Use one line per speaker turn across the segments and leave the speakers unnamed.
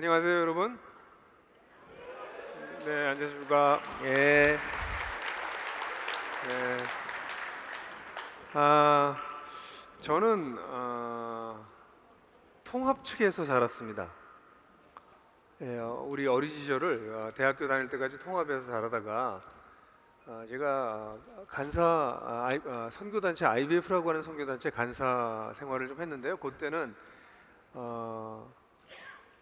안녕하세요, 여러분. 네, 안녕하십니까. 예. 네. 아, 저는 통합 측에서 자랐습니다. 예, 우리 어린 시절을 대학교 다닐 때까지 통합에서 자라다가 제가 선교단체 IBF라고 하는 선교단체 간사 생활을 좀 했는데요. 그때는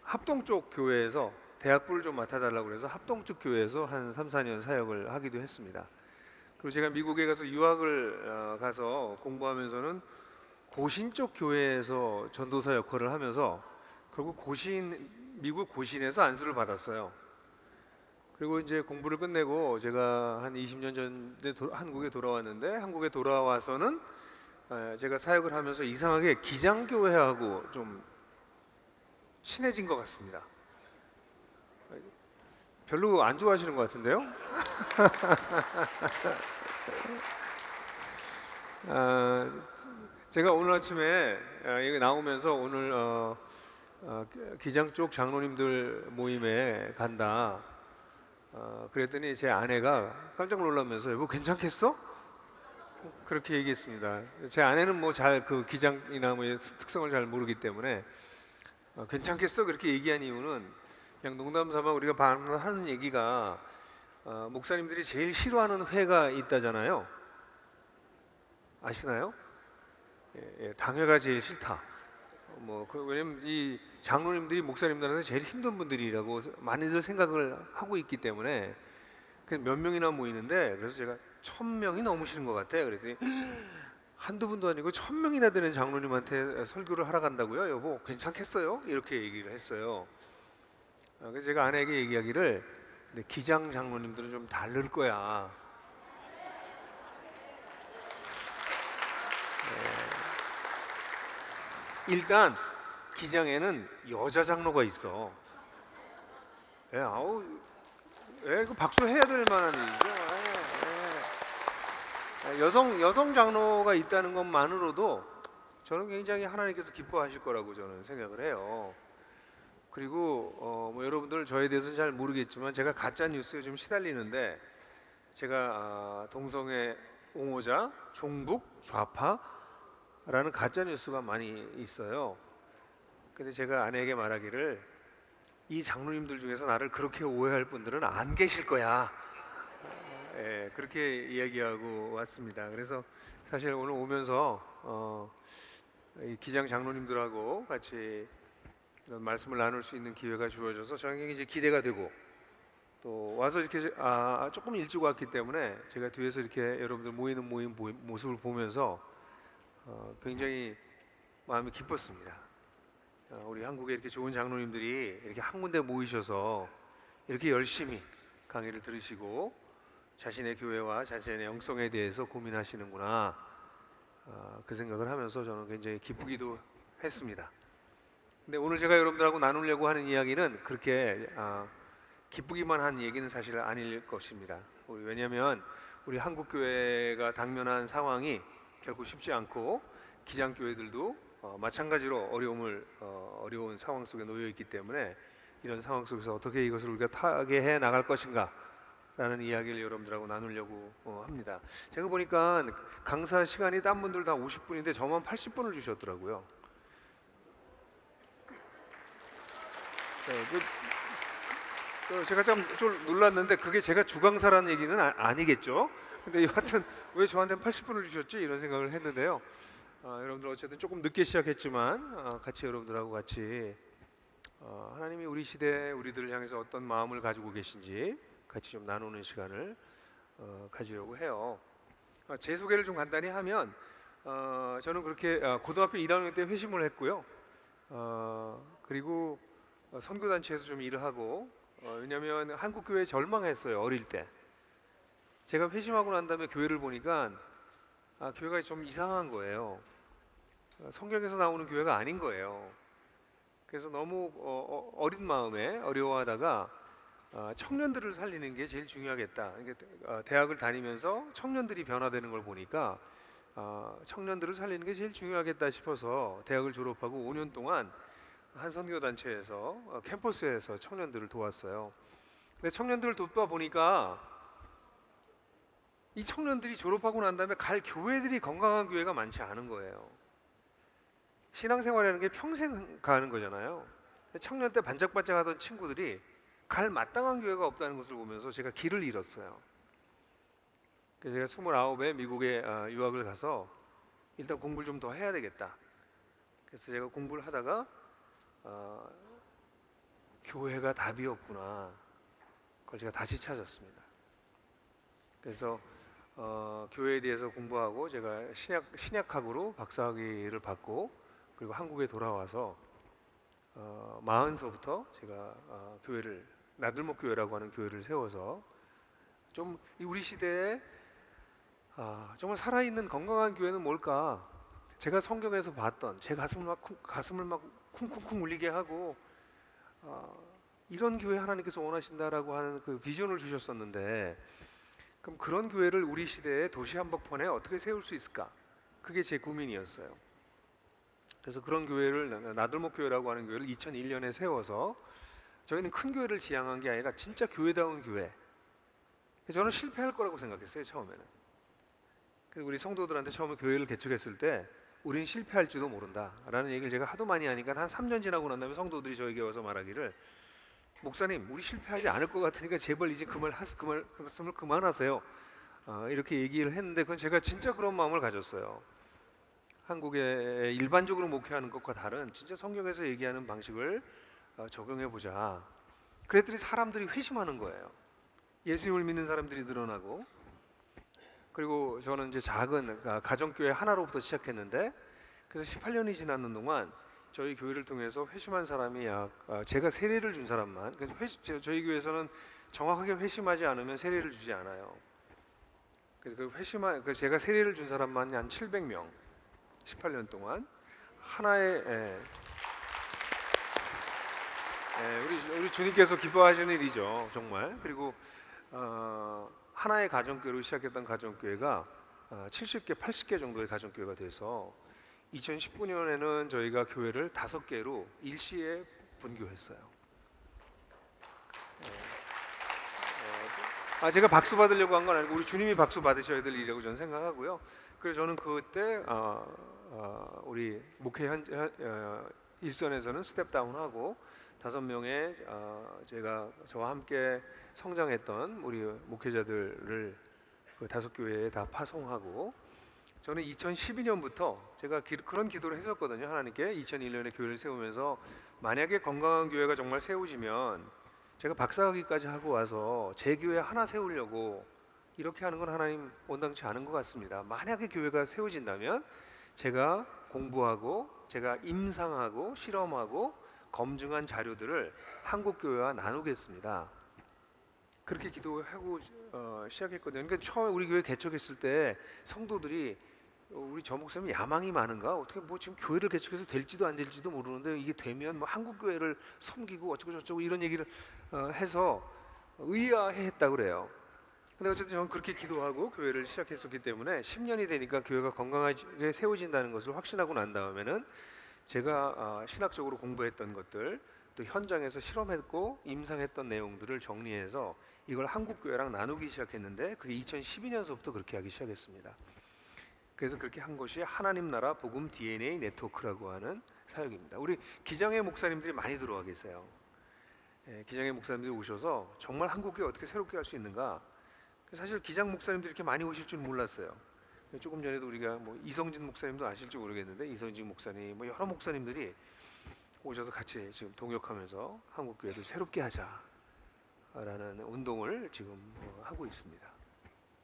합동 쪽 교회에서 대학부를 좀 맡아달라고 그래서 합동 쪽 교회에서 한 3, 4년 사역을 하기도 했습니다. 그리고 제가 미국에 가서 유학을 가서 공부하면서는 고신 쪽 교회에서 전도사 역할을 하면서 결국 미국 고신에서 안수를 받았어요. 그리고 이제 공부를 끝내고 제가 한 20년 전에 한국에 돌아왔는데, 한국에 돌아와서는 제가 사역을 하면서 이상하게 기장교회하고 좀 친해진 것 같습니다. 별로 안 좋아하시는 것 같은데요? 제가 오늘 아침에 여기 나오면서 오늘 기장 쪽 장로님들 모임에 간다. 그랬더니 제 아내가 깜짝 놀라면서 여보 괜찮겠어? 그렇게 얘기했습니다. 제 아내는 뭐 잘 그 기장이나 뭐 특성을 잘 모르기 때문에 괜찮겠어? 그렇게 얘기한 이유는 그냥 농담 삼아 우리가 하는 얘기가 목사님들이 제일 싫어하는 회가 있다잖아요. 아시나요? 예, 당회가 제일 싫다. 왜냐면 이 장로님들이 목사님들한테 제일 힘든 분들이라고 많이들 생각을 하고 있기 때문에 몇 명이나 모이는데, 그래서 제가 1000명이 너무 싫은 것 같아. 그랬더니 한두 분도 아니고 1000명이나 되는 장로님한테 설교를 하러 간다고요? 여보 괜찮겠어요? 이렇게 얘기를 했어요. 그래서 제가 아내에게 얘기하기를, 근데 기장 장로님들은 좀 다를 거야. 일단 기장에는 여자 장로가 있어. 예, 그 박수 해야 될 만한 일이죠. 여성 장로가 있다는 것만으로도 저는 굉장히 하나님께서 기뻐하실 거라고 저는 생각을 해요. 그리고 뭐 여러분들 저에 대해서는 잘 모르겠지만 제가 가짜 뉴스에 좀 시달리는데, 제가 동성애 옹호자, 종북, 좌파라는 가짜 뉴스가 많이 있어요. 근데 제가 아내에게 말하기를, 이 장로님들 중에서 나를 그렇게 오해할 분들은 안 계실 거야. 예, 그렇게 이야기하고 왔습니다. 그래서 사실 오늘 오면서 이 기장 장로님들하고 같이 이런 말씀을 나눌 수 있는 기회가 주어져서 저에게 이제 기대가 되고, 또 와서 이렇게 조금 일찍 왔기 때문에 제가 뒤에서 이렇게 여러분들 모이는 모습을 보면서 굉장히 마음이 기뻤습니다. 우리 한국에 이렇게 좋은 장로님들이 이렇게 한 군데 모이셔서 이렇게 열심히 강의를 들으시고 자신의 교회와 자신의 영성에 대해서 고민하시는구나, 그 생각을 하면서 저는 굉장히 기쁘기도 했습니다. 근데 오늘 제가 여러분들하고 나누려고 하는 이야기는 그렇게 기쁘기만 한 얘기는 사실 아닐 것입니다. 왜냐하면 우리 한국 교회가 당면한 상황이 결코 쉽지 않고, 기장 교회들도 마찬가지로 어려운 상황 속에 놓여 있기 때문에, 이런 상황 속에서 어떻게 이것을 우리가 타개해 나갈 것인가 라는 이야기를 여러분들하고 나누려고 합니다. 제가 보니까 강사 시간이 딴 분들 다 50분인데 저만 80분을 주셨더라고요. 네, 제가 좀 놀랐는데 그게 제가 주강사라는 얘기는 아니겠죠. 근데 여하튼 왜 저한테 80분을 주셨지 이런 생각을 했는데요. 여러분들 어쨌든 조금 늦게 시작했지만 같이 여러분들하고 같이 하나님이 우리 시대 우리들을 향해서 어떤 마음을 가지고 계신지 같이 좀 나누는 시간을 가지려고 해요. 제 소개를 좀 간단히 하면, 저는 그렇게 고등학교 1학년 때 회심을 했고요. 그리고 선교단체에서 좀 일을 하고, 왜냐하면 한국 교회에 절망했어요. 어릴 때 제가 회심하고 난 다음에 교회를 보니까 교회가 좀 이상한 거예요. 성경에서 나오는 교회가 아닌 거예요. 그래서 너무 어린 마음에 어려워하다가 청년들을 살리는 게 제일 중요하겠다. 대학을 다니면서 청년들이 변화되는 걸 보니까 청년들을 살리는 게 제일 중요하겠다 싶어서 대학을 졸업하고 5년 동안 한 선교단체에서 캠퍼스에서 청년들을 도왔어요. 근데 청년들을 돕다 보니까 이 청년들이 졸업하고 난 다음에 갈 교회들이 건강한 교회가 많지 않은 거예요. 신앙생활이라는 게 평생 가는 거잖아요. 청년 때 반짝반짝 하던 친구들이 갈 마땅한 교회가 없다는 것을 보면서 제가 길을 잃었어요. 그래서 제가 29에 미국에 유학을 가서 일단 공부를 좀 더 해야 되겠다. 그래서 제가 공부를 하다가 교회가 답이었구나. 그걸 제가 다시 찾았습니다. 그래서 교회에 대해서 공부하고 제가 신약학으로 박사학위를 받고 그리고 한국에 돌아와서 40서부터 제가 교회를 나들목 교회라고 하는 교회를 세워서 좀 우리 시대에 정말 살아있는 건강한 교회는 뭘까? 제가 성경에서 봤던 제 가슴을 막 쿵쿵쿵 울리게 하고 이런 교회 하나님께서 원하신다라고 하는 그 비전을 주셨었는데 그럼 그런 교회를 우리 시대의 도시 한복판에 어떻게 세울 수 있을까? 그게 제 고민이었어요. 그래서 그런 교회를 나들목 교회라고 하는 교회를 2001년에 세워서 저희는 큰 교회를 지향한 게 아니라 진짜 교회다운 교회. 저는 실패할 거라고 생각했어요, 처음에는. 그래서 우리 성도들한테 처음에 교회를 개척했을 때 우린 실패할지도 모른다라는 얘기를 제가 하도 많이 하니까 한 3년 지나고 난 다음에 성도들이 저에게 와서 말하기를 목사님, 우리 실패하지 않을 것 같으니까 제발 이제 그 말씀을 그만하세요. 이렇게 얘기를 했는데 그건 제가 진짜 그런 마음을 가졌어요. 한국에 일반적으로 목회하는 것과 다른 진짜 성경에서 얘기하는 방식을 적용해 보자. 그랬더니 사람들이 회심하는 거예요. 예수님을 믿는 사람들이 늘어나고 그리고 저는 이제 작은 가정교회 하나로부터 시작했는데 그래서 18년이 지나는 동안 저희 교회를 통해서 회심한 사람이 제가 세례를 준 사람만 그래서 저희 교회에서는 정확하게 회심하지 않으면 세례를 주지 않아요. 그래서 제가 세례를 준 사람만 한 700명 18년 동안 하나의 우리 주님께서 기뻐하시는 일이죠, 정말. 그리고 하나의 가정교회로 시작했던 가정교회가 70개, 80개 정도의 가정교회가 돼서 2019년에는 저희가 교회를 5개로 일시에 분교했어요. 제가 박수 받으려고 한 건 아니고 우리 주님이 박수 받으셔야 될 일이라고 저는 생각하고요. 그래서 저는 그때 우리 목회 일선에서는 스텝다운하고 5명의 제가 저와 함께 성장했던 우리 목회자들을 그 5교회에 다 파송하고 저는 2012년부터 제가 그런 기도를 했었거든요. 하나님께 2001년에 교회를 세우면서 만약에 건강한 교회가 정말 세워지면 제가 박사학위까지 하고 와서 제 교회 하나 세우려고 이렇게 하는 건 하나님 원당치 않은 것 같습니다. 만약에 교회가 세워진다면 제가 공부하고 제가 임상하고 실험하고 검증한 자료들을 한국 교회와 나누겠습니다. 그렇게 기도하고 시작했거든요. 그러니까 처음에 우리 교회 개척했을 때 성도들이 우리 저 목사님 야망이 많은가? 어떻게 뭐 지금 교회를 개척해서 될지도 안 될지도 모르는데 이게 되면 뭐 한국 교회를 섬기고 어쩌고 저쩌고 이런 얘기를 해서 의아해했다 그래요. 근데 어쨌든 저는 그렇게 기도하고 교회를 시작했었기 때문에 10년이 되니까 교회가 건강하게 세워진다는 것을 확신하고 난 다음에는 제가 신학적으로 공부했던 것들 또 현장에서 실험했고 임상했던 내용들을 정리해서 이걸 한국 교회랑 나누기 시작했는데 그게 2012년서부터 그렇게 하기 시작했습니다. 그래서 그렇게 한 것이 하나님 나라 복음 DNA 네트워크라고 하는 사역입니다. 우리 기장의 목사님들이 많이 들어와 계세요. 기장의 목사님들이 오셔서 정말 한국 교회 어떻게 새롭게 할 수 있는가? 사실 기장 목사님들이 이렇게 많이 오실 줄 몰랐어요. 조금 전에도 우리가 뭐 이성진 목사님도 아실지 모르겠는데 이성진 목사님, 뭐 여러 목사님들이 오셔서 같이 지금 동역하면서 한국 교회를 새롭게 하자라는 운동을 지금 하고 있습니다.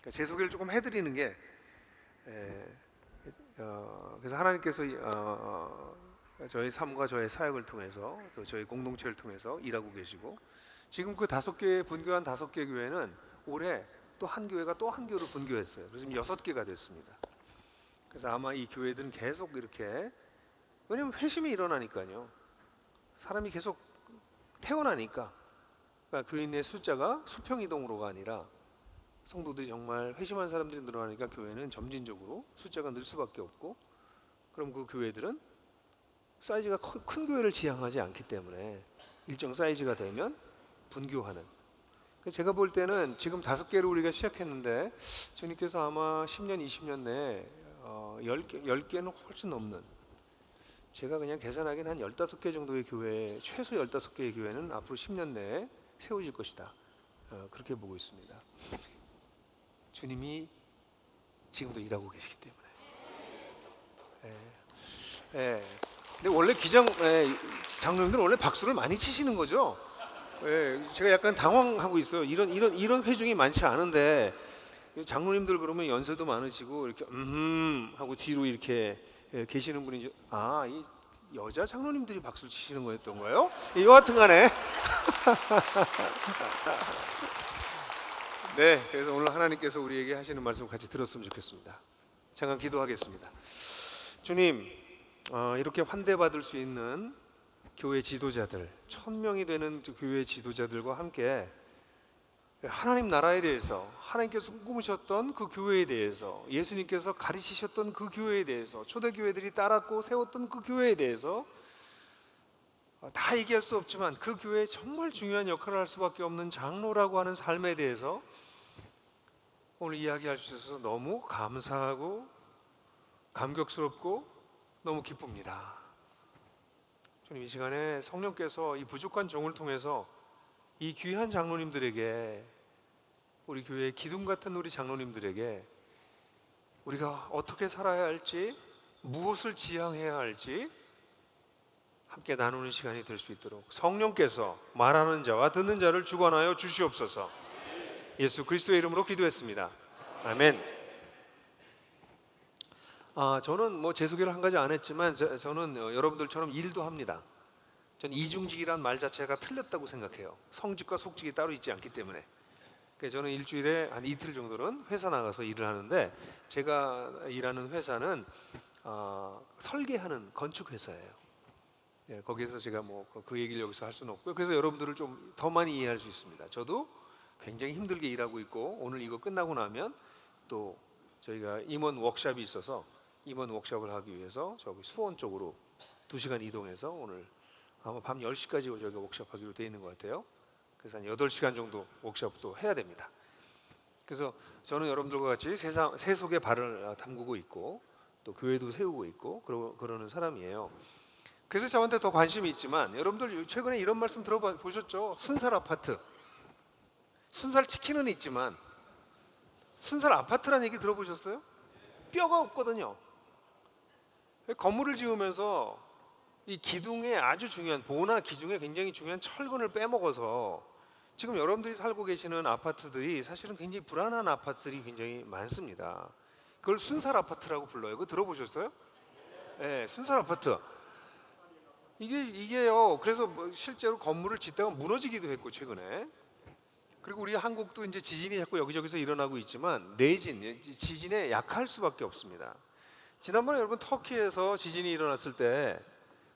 그러니까 제 소개를 조금 해드리는 게 그래서 하나님께서 저희 삶과 저의 사역을 통해서 또 저희 공동체를 통해서 일하고 계시고 지금 그 5개 분교한 5개 교회는 올해 또 한 교회가 또 한 교회로 분교했어요. 그래서 지금 6개가 됐습니다. 그래서 아마 이 교회들은 계속 이렇게 왜냐면 회심이 일어나니까요. 사람이 계속 태어나니까 그러니까 교인의 숫자가 수평 이동으로가 아니라 성도들이 정말 회심한 사람들이 늘어나니까 교회는 점진적으로 숫자가 늘 수밖에 없고 그럼 그 교회들은 사이즈가 큰 교회를 지향하지 않기 때문에 일정 사이즈가 되면 분교하는. 제가 볼 때는 지금 5개를 우리가 시작했는데 주님께서 아마 10년, 20년 내에 10개는 훨씬 넘는, 제가 그냥 계산하기엔 한 15개 정도의 교회, 최소 15개의 교회는 앞으로 10년 내에 세워질 것이다. 그렇게 보고 있습니다. 주님이 지금도 일하고 계시기 때문에. 근데 원래 장로님들은 원래 박수를 많이 치시는 거죠. 제가 약간 당황하고 있어요. 이런 회중이 많지 않은데 장로님들 그러면 연세도 많으시고 이렇게 하고 뒤로 이렇게 계시는 분이 이 여자 장로님들이 박수를 치시는 거였던 거예요? 여하튼간에 네, 그래서 오늘 하나님께서 우리에게 하시는 말씀 같이 들었으면 좋겠습니다. 잠깐 기도하겠습니다. 주님, 이렇게 환대받을 수 있는 교회 지도자들, 1000명이 되는 교회 지도자들과 함께 하나님 나라에 대해서, 하나님께서 꿈꾸셨던 그 교회에 대해서, 예수님께서 가르치셨던 그 교회에 대해서, 초대교회들이 따랐고 세웠던 그 교회에 대해서 다 얘기할 수 없지만 그 교회에 정말 중요한 역할을 할 수밖에 없는 장로라고 하는 삶에 대해서 오늘 이야기할 수 있어서 너무 감사하고 감격스럽고 너무 기쁩니다. 주님, 이 시간에 성령께서 이 부족한 종을 통해서 이 귀한 장로님들에게, 우리 교회의 기둥 같은 우리 장로님들에게 우리가 어떻게 살아야 할지, 무엇을 지향해야 할지 함께 나누는 시간이 될 수 있도록 성령께서 말하는 자와 듣는 자를 주관하여 주시옵소서. 예수 그리스도의 이름으로 기도했습니다. 아멘. 저는 제 소개를 한 가지 안 했지만 저는 여러분들처럼 일도 합니다. 저는 이중직이란 말 자체가 틀렸다고 생각해요. 성직과 속직이 따로 있지 않기 때문에. 그래서 저는 일주일에 한 이틀 정도는 회사 나가서 일을 하는데, 제가 일하는 회사는 설계하는 건축 회사예요. 거기에서 제가 그 얘기를 여기서 할 수는 없고요. 그래서 여러분들을 좀 더 많이 이해할 수 있습니다. 저도 굉장히 힘들게 일하고 있고, 오늘 이거 끝나고 나면 또 저희가 임원 워크숍이 있어서 임원 워크숍을 하기 위해서 저기 수원 쪽으로 2시간 이동해서 오늘 아마 밤 10시까지 저희가 워크숍 하기로 되어 있는 것 같아요. 그래서 한 8시간 정도 워크숍도 해야 됩니다. 그래서 저는 여러분들과 같이 세속의 발을 담그고 있고 또 교회도 세우고 있고 그러는 사람이에요. 그래서 저한테 더 관심이 있지만, 여러분들 최근에 이런 말씀 들어보셨죠? 순살 아파트. 순살 치킨은 있지만 순살 아파트라는 얘기 들어보셨어요? 뼈가 없거든요. 건물을 지으면서 이 기둥에 아주 중요한, 보호나 기둥에 굉장히 중요한 철근을 빼먹어서 지금 여러분들이 살고 계시는 아파트들이 사실은 굉장히 불안한 아파트들이 굉장히 많습니다. 그걸 순살 아파트라고 불러요. 그거 들어보셨어요? 네, 순살 아파트. 이게요. 그래서 실제로 건물을 짓다가 무너지기도 했고 최근에. 그리고 우리 한국도 이제 지진이 자꾸 여기저기서 일어나고 있지만 지진에 약할 수밖에 없습니다. 지난번에 여러분 터키에서 지진이 일어났을 때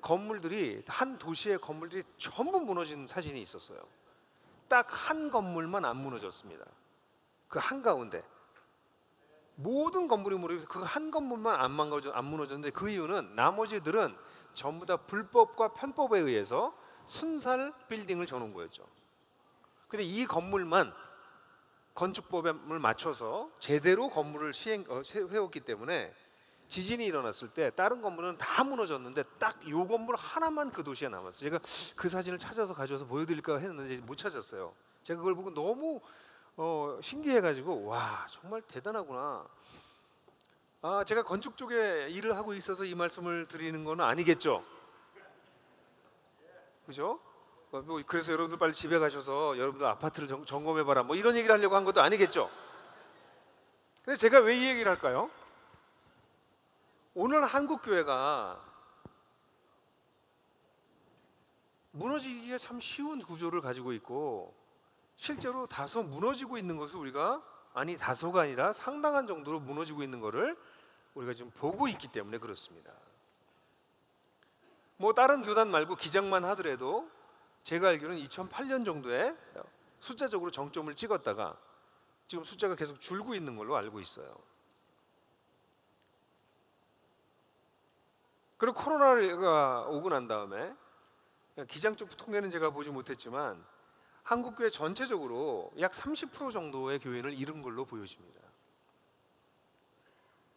건물들이, 한 도시의 건물들이 전부 무너진 사진이 있었어요. 딱 한 건물만 안 무너졌습니다. 그 한가운데 모든 건물이 무너져서 그 한 건물만 안 무너졌는데, 그 이유는 나머지들은 전부 다 불법과 편법에 의해서 순살 빌딩을 져놓은 거였죠. 근데 이 건물만 건축법을 맞춰서 제대로 건물을 세웠기 때문에 지진이 일어났을 때 다른 건물은 다 무너졌는데 딱 이 건물 하나만 그 도시에 남았어요. 제가 그 사진을 찾아서 가져와서 보여드릴까 했는데 못 찾았어요. 제가 그걸 보고 너무 신기해가지고, 와, 정말 대단하구나. 제가 건축 쪽에 일을 하고 있어서 이 말씀을 드리는 건 아니겠죠? 그죠? 그래서 여러분들 빨리 집에 가셔서 여러분들 아파트를 점검해봐라 이런 얘기를 하려고 한 것도 아니겠죠? 근데 제가 왜 이 얘기를 할까요? 오늘 한국 교회가 무너지기가 참 쉬운 구조를 가지고 있고, 실제로 다소 무너지고 있는 것을 우리가, 다소가 아니라 상당한 정도로 무너지고 있는 것을 우리가 지금 보고 있기 때문에 그렇습니다. 다른 교단 말고 기장만 하더라도 제가 알기로는 2008년 정도에 숫자적으로 정점을 찍었다가 지금 숫자가 계속 줄고 있는 걸로 알고 있어요. 그리고 코로나가 오고 난 다음에 기장 쪽 통계는 제가 보지 못했지만 한국교회 전체적으로 약 30% 정도의 교인을 잃은 걸로 보여집니다.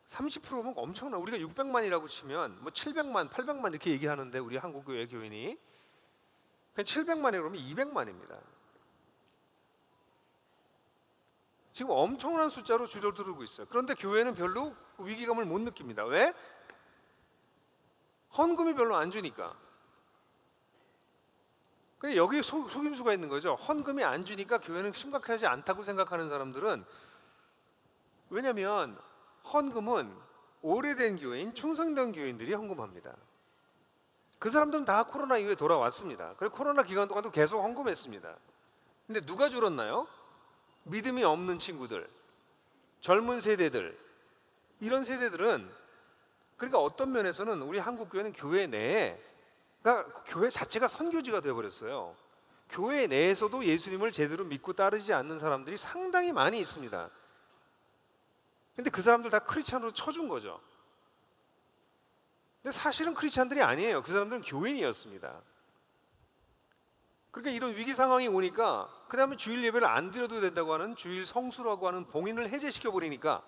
30%면 엄청나. 우리가 600만이라고 치면 뭐 700만, 800만 이렇게 얘기하는데 우리 한국교회 교인이 그냥 700만이 그러면 200만입니다. 지금 엄청난 숫자로 줄어들고 있어요. 그런데 교회는 별로 위기감을 못 느낍니다. 왜? 헌금이 별로 안 주니까. 근데 여기 속임수가 있는 거죠. 헌금이 안 주니까 교회는 심각하지 않다고 생각하는 사람들은, 왜냐하면 헌금은 오래된 교인, 충성된 교인들이 헌금합니다. 그 사람들은 다 코로나 이후에 돌아왔습니다. 그리고 코로나 기간 동안도 계속 헌금했습니다. 근데 누가 줄었나요? 믿음이 없는 친구들, 젊은 세대들, 이런 세대들은, 그러니까 어떤 면에서는 우리 한국 교회는 교회 내에, 그러니까 교회 자체가 선교지가 되어버렸어요. 교회 내에서도 예수님을 제대로 믿고 따르지 않는 사람들이 상당히 많이 있습니다. 근데 그 사람들 다 크리스찬으로 쳐준 거죠. 근데 사실은 크리스찬들이 아니에요. 그 사람들은 교인이었습니다. 그러니까 이런 위기 상황이 오니까 그 다음에 주일 예배를 안 드려도 된다고 하는 주일 성수라고 하는 봉인을 해제시켜 버리니까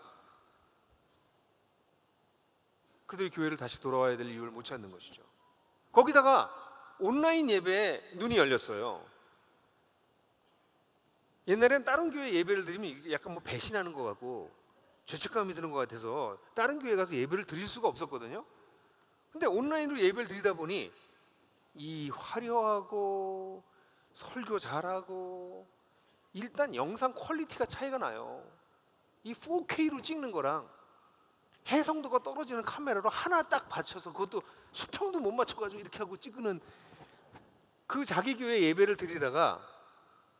그들이 교회를 다시 돌아와야 될 이유를 못 찾는 것이죠. 거기다가 온라인 예배에 눈이 열렸어요. 옛날엔 다른 교회 예배를 드리면 약간 뭐 배신하는 것 같고 죄책감이 드는 것 같아서 다른 교회 가서 예배를 드릴 수가 없었거든요. 근데 온라인으로 예배를 드리다 보니 이 화려하고 설교 잘하고 일단 영상 퀄리티가 차이가 나요. 이 4K로 찍는 거랑 해상도가 떨어지는 카메라로 하나 딱 받쳐서, 그것도 수평도 못 맞춰가지고 이렇게 하고 찍는, 그 자기 교회 예배를 드리다가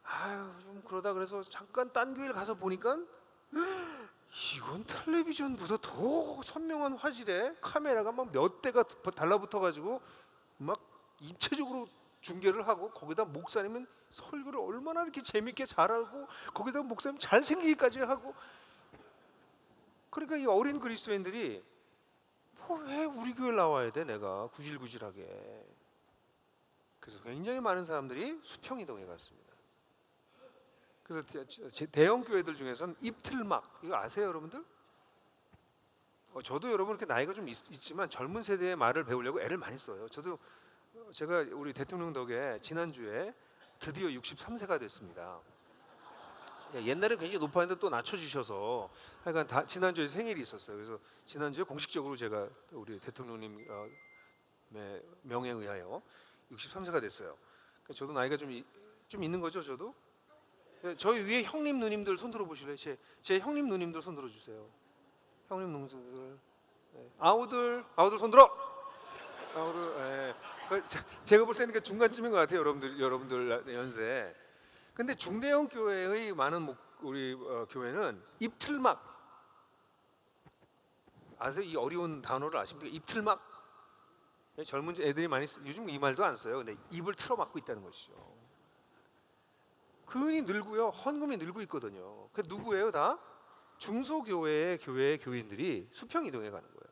아유 좀 그러다 그래서 잠깐 딴 교회를 가서 보니까 이건 텔레비전보다 더 선명한 화질에 카메라가 막 몇 대가 달라붙어가지고 막 입체적으로 중계를 하고, 거기다 목사님은 설교를 얼마나 이렇게 재밌게 잘하고 거기다 목사님 잘생기기까지 하고, 그러니까 이 어린 그리스도인들이 왜 우리 교회 나와야 돼 내가 구질구질하게. 그래서 굉장히 많은 사람들이 수평이동에 갔습니다. 그래서 대형 교회들 중에서는 입틀막, 이거 아세요 여러분들? 저도 여러분 이렇게 나이가 좀 있지만 젊은 세대의 말을 배우려고 애를 많이 써요. 제가 우리 대통령 덕에 지난주에 드디어 63세가 됐습니다. 옛날에 굉장히 높았는데 또 낮춰주셔서 하여간 지난주에 생일이 있었어요. 그래서 지난주에 공식적으로 제가 우리 대통령님 명에 의하여 63세가 됐어요. 저도 나이가 좀 있는 거죠, 저도? 저희 위에 형님 누님들 손 들어보실래요? 제 형님 누님들 손 들어주세요. 형님 누님들. 아우들 손 들어. 아우들. 제가 볼 때는 중간쯤인 것 같아요, 여러분들 연세. 근데 중대형 교회의 많은 우리 교회는 입틀막, 아세요? 이 어려운 단어를 아십니까? 입틀막. 젊은 애들이 많이 요즘 이 말도 안 써요. 근데 입을 틀어막고 있다는 것이죠. 교인이 늘고요, 헌금이 늘고 있거든요. 그 누구예요? 다 중소교회의 교인들이 수평 이동해 가는 거예요.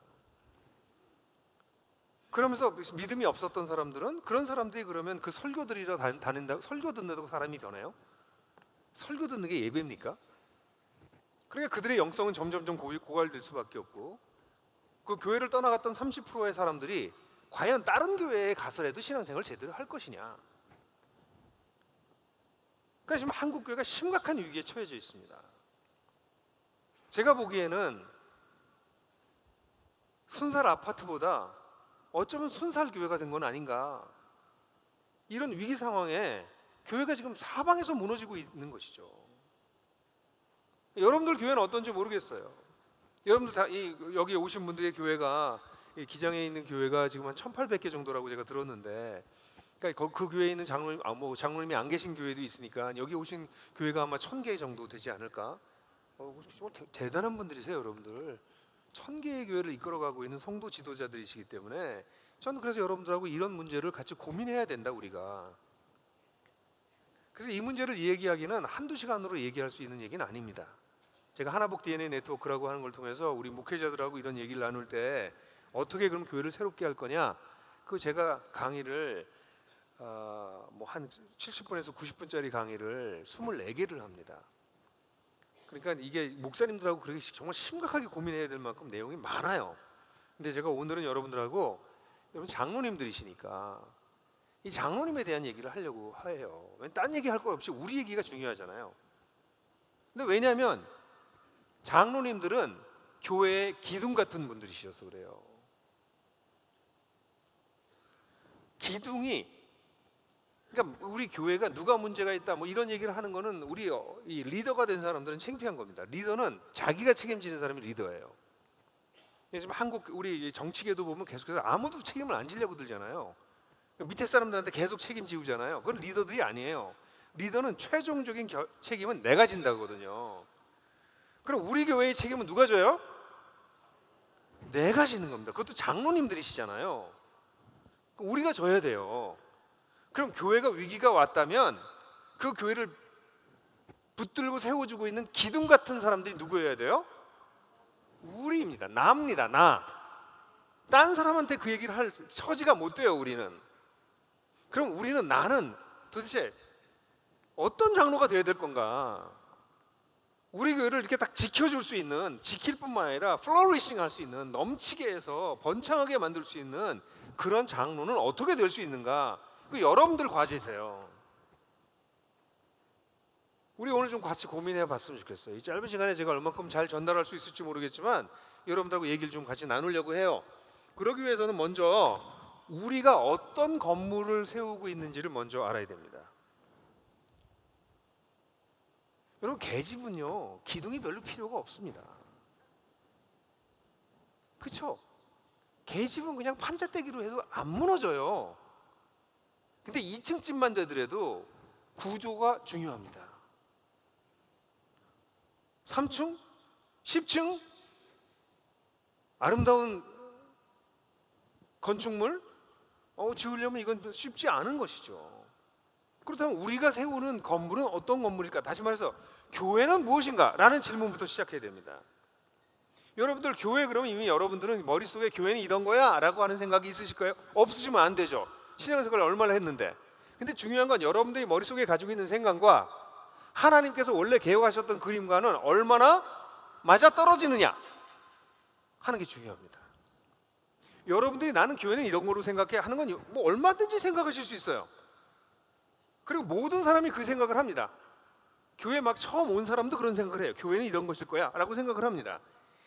그러면서 믿음이 없었던 사람들은, 그런 사람들이 그러면 그 설교 들이러 다닌다, 설교 듣는다고 사람이 변해요? 설교 듣는 게 예배입니까? 그러니까 그들의 영성은 점점점 고갈될 수밖에 없고, 그 교회를 떠나갔던 30%의 사람들이 과연 다른 교회에 가서라도 신앙생활을 제대로 할 것이냐. 그러니까 지금 한국 교회가 심각한 위기에 처해져 있습니다. 제가 보기에는 순살 아파트보다 어쩌면 순살 교회가 된 건 아닌가. 이런 위기 상황에 교회가 지금 사방에서 무너지고 있는 것이죠. 여러분들 교회는 어떤지 모르겠어요. 여러분들 다 여기 오신 분들의 교회가, 기장에 있는 교회가 지금 한 1,800개 정도라고 제가 들었는데, 그러니까 그 교회에 있는 장로님이 안 계신 교회도 있으니까 여기 오신 교회가 아마 1,000개 정도 되지 않을까. 대단한 분들이세요, 여러분들. 1,000개의 교회를 이끌어가고 있는 성도 지도자들이시기 때문에 저는 그래서 여러분들하고 이런 문제를 같이 고민해야 된다, 우리가. 그래서 이 문제를 얘기하기는 한두 시간으로 얘기할 수 있는 얘기는 아닙니다. 제가 하나복 DNA 네트워크라고 하는 걸 통해서 우리 목회자들하고 이런 얘기를 나눌 때 어떻게 그럼 교회를 새롭게 할 거냐? 그 제가 강의를 뭐 한 70분에서 90분짜리 강의를 24개를 합니다. 그러니까 이게 목사님들하고 그렇게 정말 심각하게 고민해야 될 만큼 내용이 많아요. 근데 제가 오늘은 여러분들하고, 여러분 장로님들이시니까 이 장로님에 대한 얘기를 하려고 해요. 딴 얘기 할 거 없이 우리 얘기가 중요하잖아요. 근데 왜냐하면 장로님들은 교회의 기둥 같은 분들이셔서 그래요. 기둥이, 그러니까 우리 교회가 누가 문제가 있다 뭐 이런 얘기를 하는 거는 우리 이 리더가 된 사람들은 창피한 겁니다. 리더는 자기가 책임지는 사람이 리더예요. 지금 한국 우리 정치계도 보면 계속해서 아무도 책임을 안 지려고 들잖아요. 밑에 사람들한테 계속 책임지우잖아요. 그건 리더들이 아니에요. 리더는 최종적인 책임은 내가 진다거든요. 그럼 우리 교회의 책임은 누가 져요? 내가 지는 겁니다. 그것도 장로님들이시잖아요. 우리가 져야 돼요. 그럼 교회가 위기가 왔다면 그 교회를 붙들고 세워주고 있는 기둥 같은 사람들이 누구여야 돼요? 우리입니다. 나입니다. 나. 딴 사람한테 그 얘기를 할 처지가 못 돼요. 우리는. 그럼 우리는, 나는 도대체 어떤 장로가 돼야 될 건가? 우리 교회를 이렇게 딱 지켜줄 수 있는, 지킬 뿐만 아니라 플로리싱 할 수 있는, 넘치게 해서 번창하게 만들 수 있는 그런 장로는 어떻게 될 수 있는가? 그 여러분들 과제세요. 우리 오늘 좀 같이 고민해 봤으면 좋겠어요. 이 짧은 시간에 제가 얼마큼 잘 전달할 수 있을지 모르겠지만 여러분들하고 얘기를 좀 같이 나누려고 해요. 그러기 위해서는 먼저 우리가 어떤 건물을 세우고 있는지를 먼저 알아야 됩니다. 여러분, 계집은요 기둥이 별로 필요가 없습니다. 그렇죠? 계집은 그냥 판자떼기로 해도 안 무너져요. 근데 2층 집만 되더라도 구조가 중요합니다. 3층? 10층? 아름다운 건축물? 지으려면 이건 쉽지 않은 것이죠. 그렇다면 우리가 세우는 건물은 어떤 건물일까? 다시 말해서 교회는 무엇인가? 라는 질문부터 시작해야 됩니다. 여러분들 교회, 그러면 이미 여러분들은 머릿속에 교회는 이런 거야 라고 하는 생각이 있으실까요? 없으시면 안 되죠. 신앙생활을 얼마나 했는데. 근데 중요한 건 여러분들이 머릿속에 가지고 있는 생각과 하나님께서 원래 계획하셨던 그림과는 얼마나 맞아떨어지느냐 하는 게 중요합니다. 여러분들이 나는 교회는 이런 거로 생각해 하는 건 뭐 얼마든지 생각하실 수 있어요. 그리고 모든 사람이 그 생각을 합니다. 교회 막 처음 온 사람도 그런 생각을 해요. 교회는 이런 것일 거야 라고 생각을 합니다.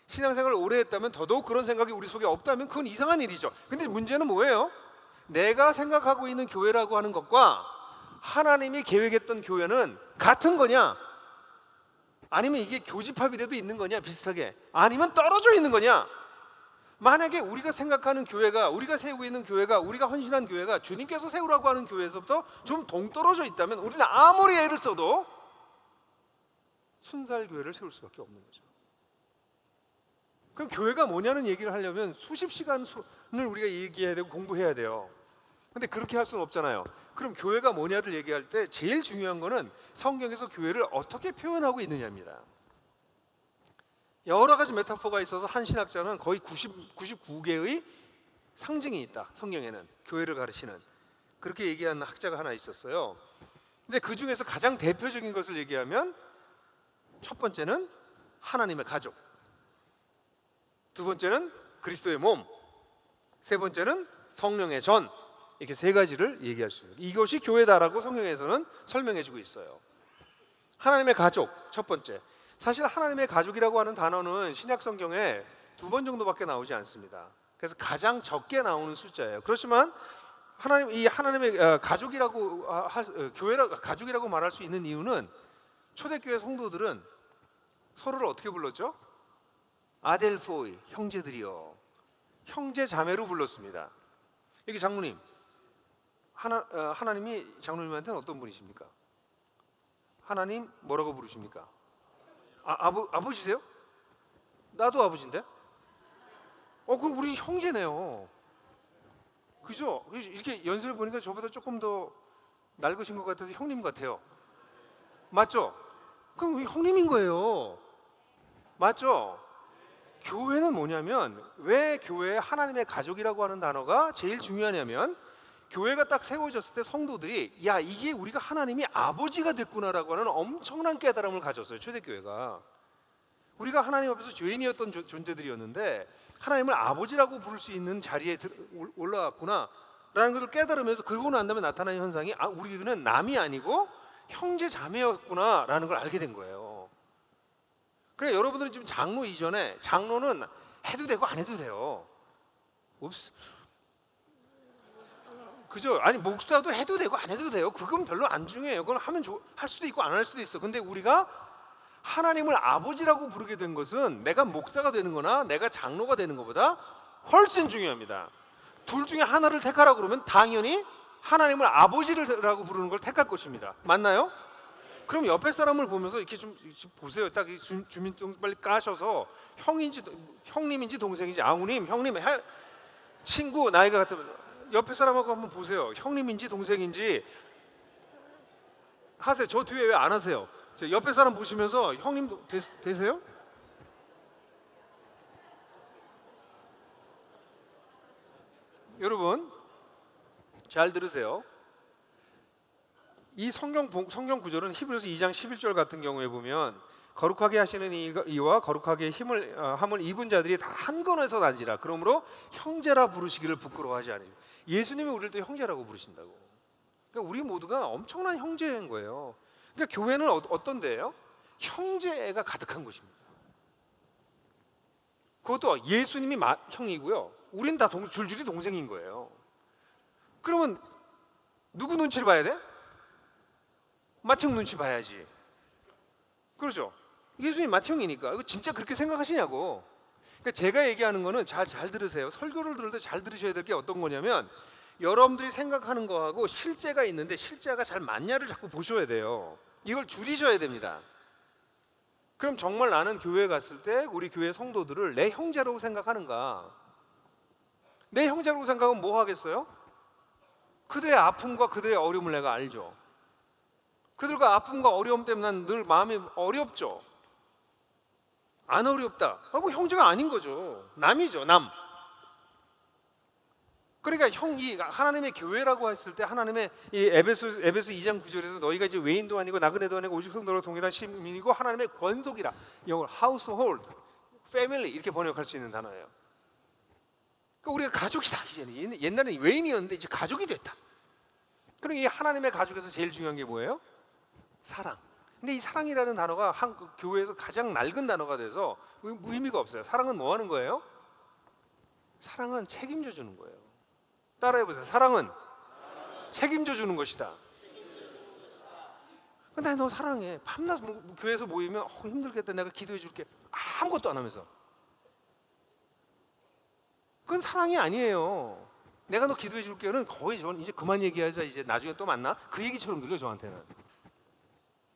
신앙생활을 오래 했다면, 더더욱 그런 생각이 우리 속에 없다면 그건 이상한 일이죠. 근데 문제는 뭐예요? 내가 생각하고 있는 교회라고 하는 것과 하나님이 계획했던 교회는 같은 거냐? 아니면 이게 교집합이라도 있는 거냐? 비슷하게. 아니면 떨어져 있는 거냐? 만약에 우리가 생각하는 교회가, 우리가 세우고 있는 교회가, 우리가 헌신한 교회가 주님께서 세우라고 하는 교회에서부터 좀 동떨어져 있다면 우리는 아무리 애를 써도 순살교회를 세울 수밖에 없는 거죠. 그럼 교회가 뭐냐는 얘기를 하려면 수십 시간을 우리가 얘기해야 되고 공부해야 돼요. 근데 그렇게 할 수는 없잖아요. 그럼 교회가 뭐냐를 얘기할 때 제일 중요한 거는 성경에서 교회를 어떻게 표현하고 있느냐입니다. 여러 가지 메타포가 있어서 한 신학자는 거의 99개의 상징이 있다. 성경에는 교회를 가르치는, 그렇게 얘기하는 학자가 하나 있었어요. 근데 그 중에서 가장 대표적인 것을 얘기하면 첫 번째는 하나님의 가족, 두 번째는 그리스도의 몸, 세 번째는 성령의 전, 이렇게 세 가지를 얘기할 수 있어요. 이것이 교회다라고 성경에서는 설명해주고 있어요. 하나님의 가족, 첫 번째. 사실 하나님의 가족이라고 하는 단어는 신약 성경에 2번 정도밖에 나오지 않습니다. 그래서 가장 적게 나오는 숫자예요. 그렇지만 하나님의 가족이라고 교회라 가족이라고 말할 수 있는 이유는 초대교회 성도들은 서로를 어떻게 불렀죠? 아델포이, 형제들이요. 형제 자매로 불렀습니다. 여기 장로님, 하나님이 장로님한테는 어떤 분이십니까? 하나님 뭐라고 부르십니까? 아버지세요? 나도 아버지인데? 그럼 우리 형제네요. 그죠? 이렇게 연세를 보니까 저보다 조금 더 낡으신 것 같아서 형님 같아요. 맞죠? 그럼 우리 형님인 거예요. 맞죠? 교회는 뭐냐면, 왜 교회에 하나님의 가족이라고 하는 단어가 제일 중요하냐면, 교회가 딱 세워졌을 때 성도들이 야, 이게 우리가 하나님이 아버지가 됐구나라고 하는 엄청난 깨달음을 가졌어요. 초대교회가. 우리가 하나님 앞에서 죄인이었던 존재들이었는데 하나님을 아버지라고 부를 수 있는 자리에 올라왔구나 라는 것을 깨달으면서, 그러고 난 다음에 나타나는 현상이 우리는 남이 아니고 형제 자매였구나 라는 걸 알게 된 거예요. 그래, 여러분들은 지금 장로 이전에, 장로는 해도 되고 안 해도 돼요. 옵스. 그죠? 아니, 목사도 해도 되고 안 해도 돼요. 그건 별로 안 중요해요. 그건 하면 할 수도 있고 안 할 수도 있어. 근데 우리가 하나님을 아버지라고 부르게 된 것은 내가 목사가 되는 거나 내가 장로가 되는 것보다 훨씬 중요합니다. 둘 중에 하나를 택하라고 그러면 당연히 하나님을 아버지라고 부르는 걸 택할 것입니다. 맞나요? 그럼 옆에 사람을 보면서 이렇게 좀 보세요. 딱 주민등록 빨리 까셔서 형님인지 동생인지, 아우님, 형님, 친구, 나이가 같으면 옆에 사람하고 한번 보세요. 형님인지 동생인지 하세요. 저 뒤에 왜 안 하세요? 저 옆에 사람 보시면서 형님 되세요? 여러분 잘 들으세요. 이 성경 구절은 히브리서 2장 11절 같은 경우에 보면, 거룩하게 하시는 이와 거룩하게 함을 입은 자들이 다 한 건에서 난지라. 그러므로 형제라 부르시기를 부끄러워하지 않으시고. 예수님이 우리를 또 형제라고 부르신다고. 그러니까 우리 모두가 엄청난 형제인 거예요. 그러니까 교회는 어떤 데예요? 형제가 가득한 곳입니다. 그것도 예수님이 형이고요, 우린 다 줄줄이 동생인 거예요. 그러면 누구 눈치를 봐야 돼? 마태형 눈치 봐야지. 그렇죠? 예수님 마태형이니까. 이거 진짜 그렇게 생각하시냐고. 그러니까 제가 얘기하는 거는 잘 들으세요. 설교를 들을 때 잘 들으셔야 될 게 어떤 거냐면, 여러분들이 생각하는 거하고 실제가 있는데 실제가 잘 맞냐를 자꾸 보셔야 돼요. 이걸 줄이셔야 됩니다. 그럼 정말 나는 교회에 갔을 때 우리 교회 성도들을 내 형제라고 생각하는가? 내 형제라고 생각하면 뭐 하겠어요? 그들의 아픔과 그들의 어려움을 내가 알죠. 그들과 아픔과 어려움 때문에 난 늘 마음이 어렵죠. 안 어렵다 하고 형제가 아닌 거죠. 남이죠, 남. 그러니까 하나님의 교회라고 했을 때, 하나님의 이 에베소 2장 9절에서 너희가 이제 외인도 아니고 나그네도 아니고 오직 성도로 동일한 시민이고 하나님의 권속이라, 영어로 household, family 이렇게 번역할 수 있는 단어예요. 그러니까 우리가 가족이다. 이제는 옛날에는 외인이었는데 이제 가족이 됐다. 그러니까 이 하나님의 가족에서 제일 중요한 게 뭐예요? 사랑. 근데 이 사랑이라는 단어가 한국 교회에서 가장 낡은 단어가 돼서 의미가 없어요. 사랑은 뭐 하는 거예요? 사랑은 책임져 주는 거예요. 따라해 보세요. 사랑은 책임져 주는 것이다. 근데 너 사랑해. 밤낮 교회에서 모이면 힘들겠다, 내가 기도해 줄게, 아무것도 안 하면서. 그건 사랑이 아니에요. 내가 너 기도해 줄게는 거의 저는 이제 그만 얘기하자, 이제 나중에 또 만나, 그 얘기처럼 들려 저한테는.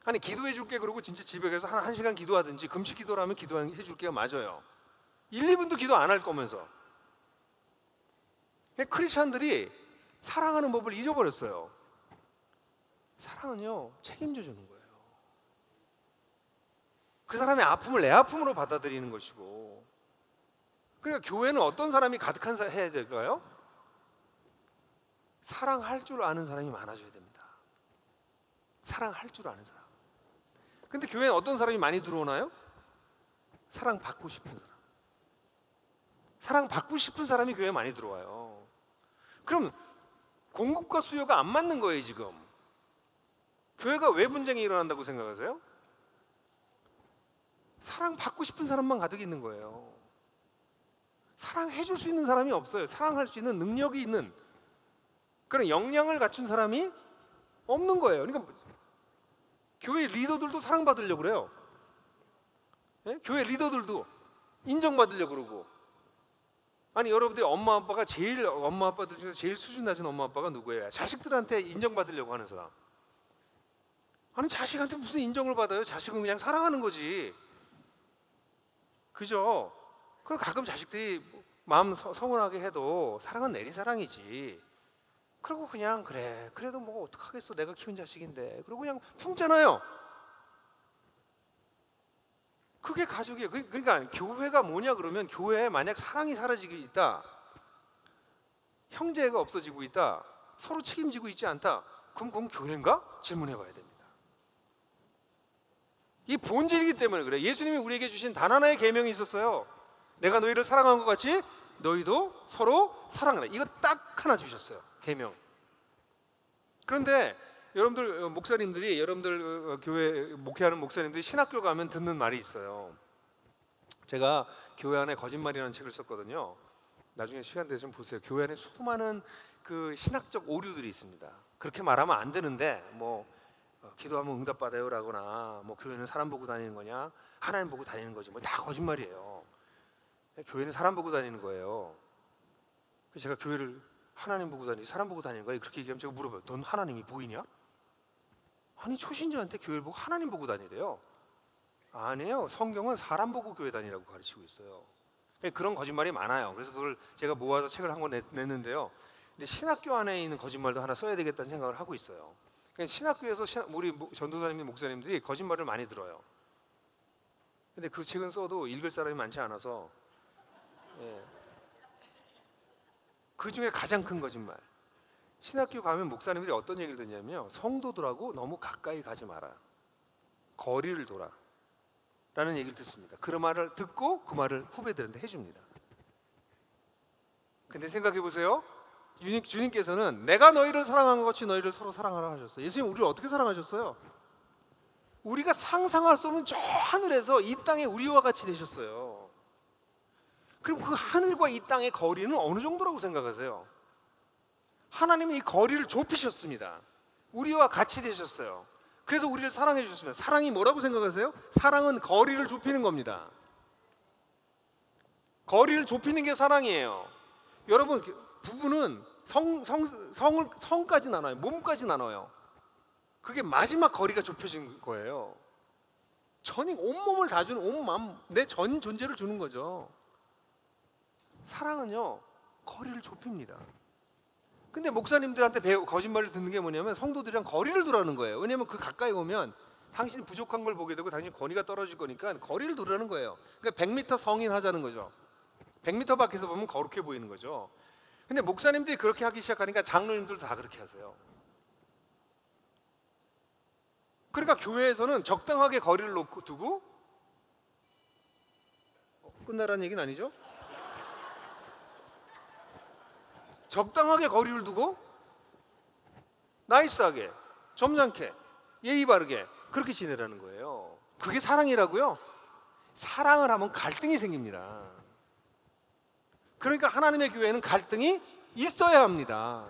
아니, 기도해 줄게 그러고 진짜 집에 가서 한 시간 기도하든지, 금식 기도라면 기도해 줄게가 맞아요. 1, 2분도 기도 안 할 거면서. 크리스찬들이 사랑하는 법을 잊어버렸어요. 사랑은요, 책임져 주는 거예요. 그 사람의 아픔을 내 아픔으로 받아들이는 것이고. 그러니까 교회는 어떤 사람이 가득한 해야 될까요? 사랑할 줄 아는 사람이 많아져야 됩니다. 사랑할 줄 아는 사람. 근데 교회는 어떤 사람이 많이 들어오나요? 사랑받고 싶은 사람. 사랑받고 싶은 사람이 교회에 많이 들어와요. 그럼 공급과 수요가 안 맞는 거예요, 지금. 교회가 왜 분쟁이 일어난다고 생각하세요? 사랑받고 싶은 사람만 가득 있는 거예요. 사랑해 줄 수 있는 사람이 없어요. 사랑할 수 있는 능력이 있는 그런 역량을 갖춘 사람이 없는 거예요. 그러니까 교회 리더들도 사랑받으려고 그래요. 예? 교회 리더들도 인정받으려고 그러고. 아니, 여러분들이 엄마 아빠들 중에서 제일 수준 낮은 엄마 아빠가 누구예요? 자식들한테 인정받으려고 하는 사람. 아니, 자식한테 무슨 인정을 받아요? 자식은 그냥 사랑하는 거지. 그죠? 그 가끔 자식들이 마음 서운하게 해도 사랑은 내린 사랑이지. 그리고 그냥 그래도 뭐 어떡하겠어, 내가 키운 자식인데. 그리고 그냥 품잖아요. 그게 가족이에요. 그러니까 교회가 뭐냐 그러면, 교회에 만약 사랑이 사라지고 있다, 형제가 없어지고 있다, 서로 책임지고 있지 않다, 그건 교회인가? 질문해 봐야 됩니다. 이 본질이기 때문에 그래. 예수님이 우리에게 주신 단 하나의 계명이 있었어요. 내가 너희를 사랑한 것 같이 너희도 서로 사랑하라. 이거 딱 하나 주셨어요, 계명. 그런데 여러분들 목사님들이, 여러분들 교회 목회하는 목사님들이 신학교 가면 듣는 말이 있어요. 제가 교회 안에 거짓말이라는 책을 썼거든요. 나중에 시간 되시면 보세요. 교회 안에 수많은 그 신학적 오류들이 있습니다. 그렇게 말하면 안 되는데, 뭐 기도하면 응답받아요라거나, 뭐 교회는 사람 보고 다니는 거냐, 하나님 보고 다니는 거지, 뭐 다 거짓말이에요. 교회는 사람 보고 다니는 거예요. 그래서 제가 교회를 하나님 보고 다니지 사람 보고 다니는 거야? 그렇게 얘기하면 제가 물어봐요. 넌 하나님이 보이냐? 아니, 초신자한테 교회를 보고 하나님 보고 다니래요. 아니에요. 성경은 사람 보고 교회 다니라고 가르치고 있어요. 그런 거짓말이 많아요. 그래서 그걸 제가 모아서 책을 한 권 냈는데요. 근데 신학교 안에 있는 거짓말도 하나 써야 되겠다는 생각을 하고 있어요. 그러니까 신학교에서 우리 전도사님, 목사님들이 거짓말을 많이 들어요. 근데 그 책은 써도 읽을 사람이 많지 않아서, 그 중에 가장 큰 거짓말, 신학교 가면 목사님들이 어떤 얘기를 듣냐면요, 성도들하고 너무 가까이 가지 마라, 거리를 둬라 라는 얘기를 듣습니다. 그 말을 듣고 그 말을 후배들한테 해줍니다. 근데 생각해 보세요. 주님께서는 내가 너희를 사랑한 것 같이 너희를 서로 사랑하라 하셨어요. 예수님 우리를 어떻게 사랑하셨어요? 우리가 상상할 수 없는 저 하늘에서 이 땅에 우리와 같이 되셨어요. 그럼 그 하늘과 이 땅의 거리는 어느 정도라고 생각하세요? 하나님은 이 거리를 좁히셨습니다. 우리와 같이 되셨어요. 그래서 우리를 사랑해 주셨습니다. 사랑이 뭐라고 생각하세요? 사랑은 거리를 좁히는 겁니다. 거리를 좁히는 게 사랑이에요. 여러분, 부부는 성까지 나눠요. 몸까지 나눠요. 그게 마지막 거리가 좁혀진 거예요. 전이 온몸을 다 주는, 온 마음, 내 전 존재를 주는 거죠. 사랑은요, 거리를 좁힙니다. 근데 목사님들한테 거짓말을 듣는 게 뭐냐면, 성도들이랑 거리를 두라는 거예요. 왜냐하면 그 가까이 오면 당신이 부족한 걸 보게 되고 당신 권위가 떨어질 거니까 거리를 두라는 거예요. 그러니까 100m 성인하자는 거죠. 100m 밖에서 보면 거룩해 보이는 거죠. 근데 목사님들이 그렇게 하기 시작하니까 장로님들도 다 그렇게 하세요. 그러니까 교회에서는 적당하게 거리를 두고, 끝나라는 얘기는 아니죠? 적당하게 거리를 두고 나이스하게, 점잖게, 예의 바르게 그렇게 지내라는 거예요. 그게 사랑이라고요? 사랑을 하면 갈등이 생깁니다. 그러니까 하나님의 교회는 갈등이 있어야 합니다.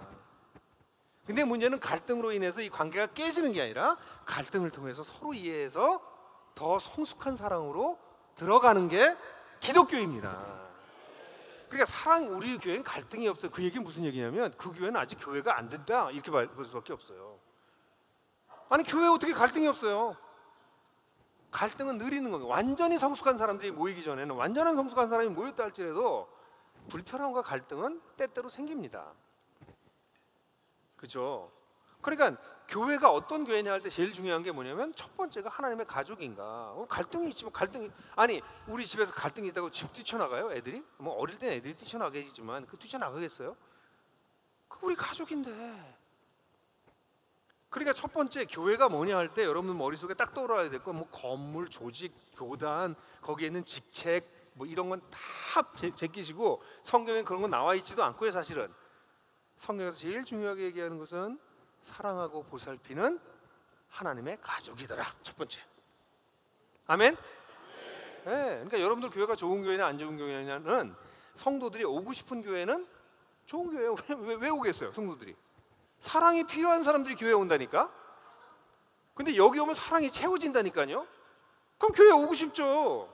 근데 문제는 갈등으로 인해서 이 관계가 깨지는 게 아니라 갈등을 통해서 서로 이해해서 더 성숙한 사랑으로 들어가는 게 기독교입니다. 그러니까 우리 교회는 갈등이 없어요. 그 얘기는 무슨 얘기냐면, 그 교회는 아직 교회가 안 된다, 이렇게 볼 수밖에 없어요. 아니, 교회에 어떻게 갈등이 없어요? 갈등은 느리는 겁니다. 완전히 성숙한 사람들이 모이기 전에는, 완전한 성숙한 사람이 모였다 할지라도 불편함과 갈등은 때때로 생깁니다. 그죠? 그러니까 교회가 어떤 교회냐 할 때 제일 중요한 게 뭐냐면, 첫 번째가 하나님의 가족인가. 갈등이 있지만, 아니, 우리 집에서 갈등이 있다고 집 뛰쳐나가요? 애들이? 뭐 어릴 때 애들이 뛰쳐나가겠지만 그 뛰쳐나가겠어요? 우리 가족인데. 그러니까 첫 번째, 교회가 뭐냐 할 때 여러분 머릿속에 딱 떠올라야 될 건, 뭐 건물, 조직, 교단, 거기에 있는 직책, 뭐 이런 건 다 제끼시고, 성경에 그런 건 나와 있지도 않고요. 사실은 성경에서 제일 중요하게 얘기하는 것은 사랑하고 보살피는 하나님의 가족이더라. 첫 번째. 아멘? 네. 그러니까 여러분들 교회가 좋은 교회냐 안 좋은 교회냐는, 성도들이 오고 싶은 교회는 좋은 교회예요. 왜 오겠어요? 성도들이 사랑이 필요한 사람들이 교회에 온다니까. 근데 여기 오면 사랑이 채워진다니까요. 그럼 교회에 오고 싶죠.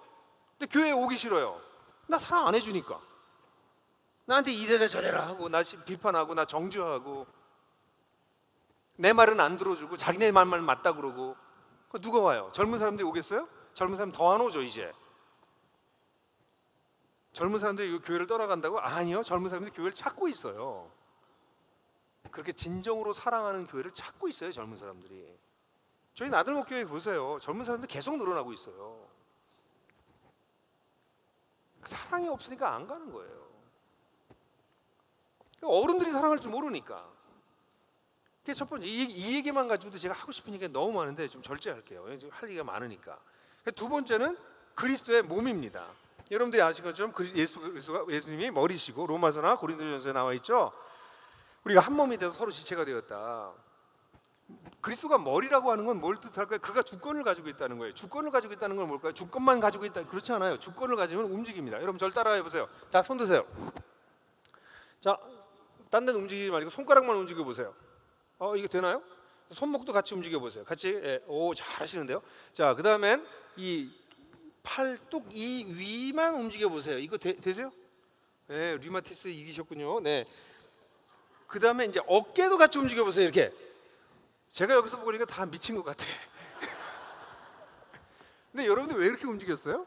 근데 교회에 오기 싫어요. 나 사랑 안 해주니까. 나한테 이래라 저래라 하고, 나 비판하고, 나 정죄하고, 내 말은 안 들어주고 자기네 말만 맞다 그러고. 누가 와요? 젊은 사람들이 오겠어요? 젊은 사람 더 안 오죠. 이제 젊은 사람들이 교회를 떠나간다고? 아니요. 젊은 사람들이 교회를 찾고 있어요. 그렇게 진정으로 사랑하는 교회를 찾고 있어요. 젊은 사람들이. 저희 나들목교회 보세요. 젊은 사람들 계속 늘어나고 있어요. 사랑이 없으니까 안 가는 거예요. 어른들이 사랑할 줄 모르니까. 그게 첫 번째. 이 얘기만 가지고도 제가 하고 싶은 얘기가 너무 많은데 좀 절제할게요. 할 얘기가 많으니까. 두 번째는 그리스도의 몸입니다. 여러분들이 아시는 것처럼 예수님이 머리시고 로마서나 고린도전서에 나와 있죠. 우리가 한 몸이 돼서 서로 지체가 되었다. 그리스도가 머리라고 하는 건 뭘 뜻할까요? 그가 주권을 가지고 있다는 거예요. 주권을 가지고 있다는 건 뭘까요? 주권만 가지고 있다. 그렇지 않아요. 주권을 가지면 움직입니다. 여러분 저를 따라해 보세요. 자, 손 드세요. 자, 딴 데는 움직이지 말고 손가락만 움직여 보세요. 이게 되나요? 손목도 같이 움직여 보세요. 같이. 예. 오, 잘하시는데요. 자, 그다음엔 이 팔뚝 이 위만 움직여 보세요. 이거 되세요? 네, 류마티스 이기셨군요. 네. 그다음에 이제 어깨도 같이 움직여 보세요. 이렇게. 제가 여기서 보니까 다 미친 것 같아. 근데 여러분들 왜 이렇게 움직였어요?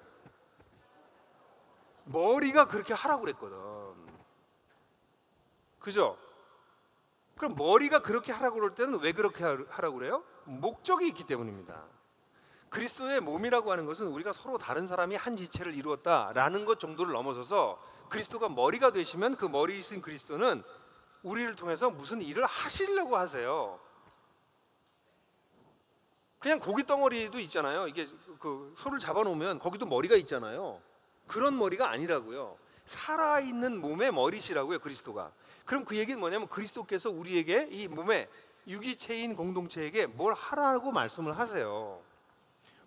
머리가 그렇게 하라고 그랬거든. 그죠? 그럼 머리가 그렇게 하라고 그럴 때는 왜 그렇게 하라고 그래요? 목적이 있기 때문입니다. 그리스도의 몸이라고 하는 것은 우리가 서로 다른 사람이 한 지체를 이루었다라는 것 정도를 넘어서서 그리스도가 머리가 되시면 그 머리이신 그리스도는 우리를 통해서 무슨 일을 하시려고 하세요. 그냥 고기 덩어리도 있잖아요. 이게 그 소를 잡아놓으면 거기도 머리가 있잖아요. 그런 머리가 아니라고요. 살아있는 몸의 머리시라고요, 그리스도가. 그럼 그 얘기는 뭐냐면 그리스도께서 우리에게 이 몸의 유기체인 공동체에게 뭘 하라고 말씀을 하세요.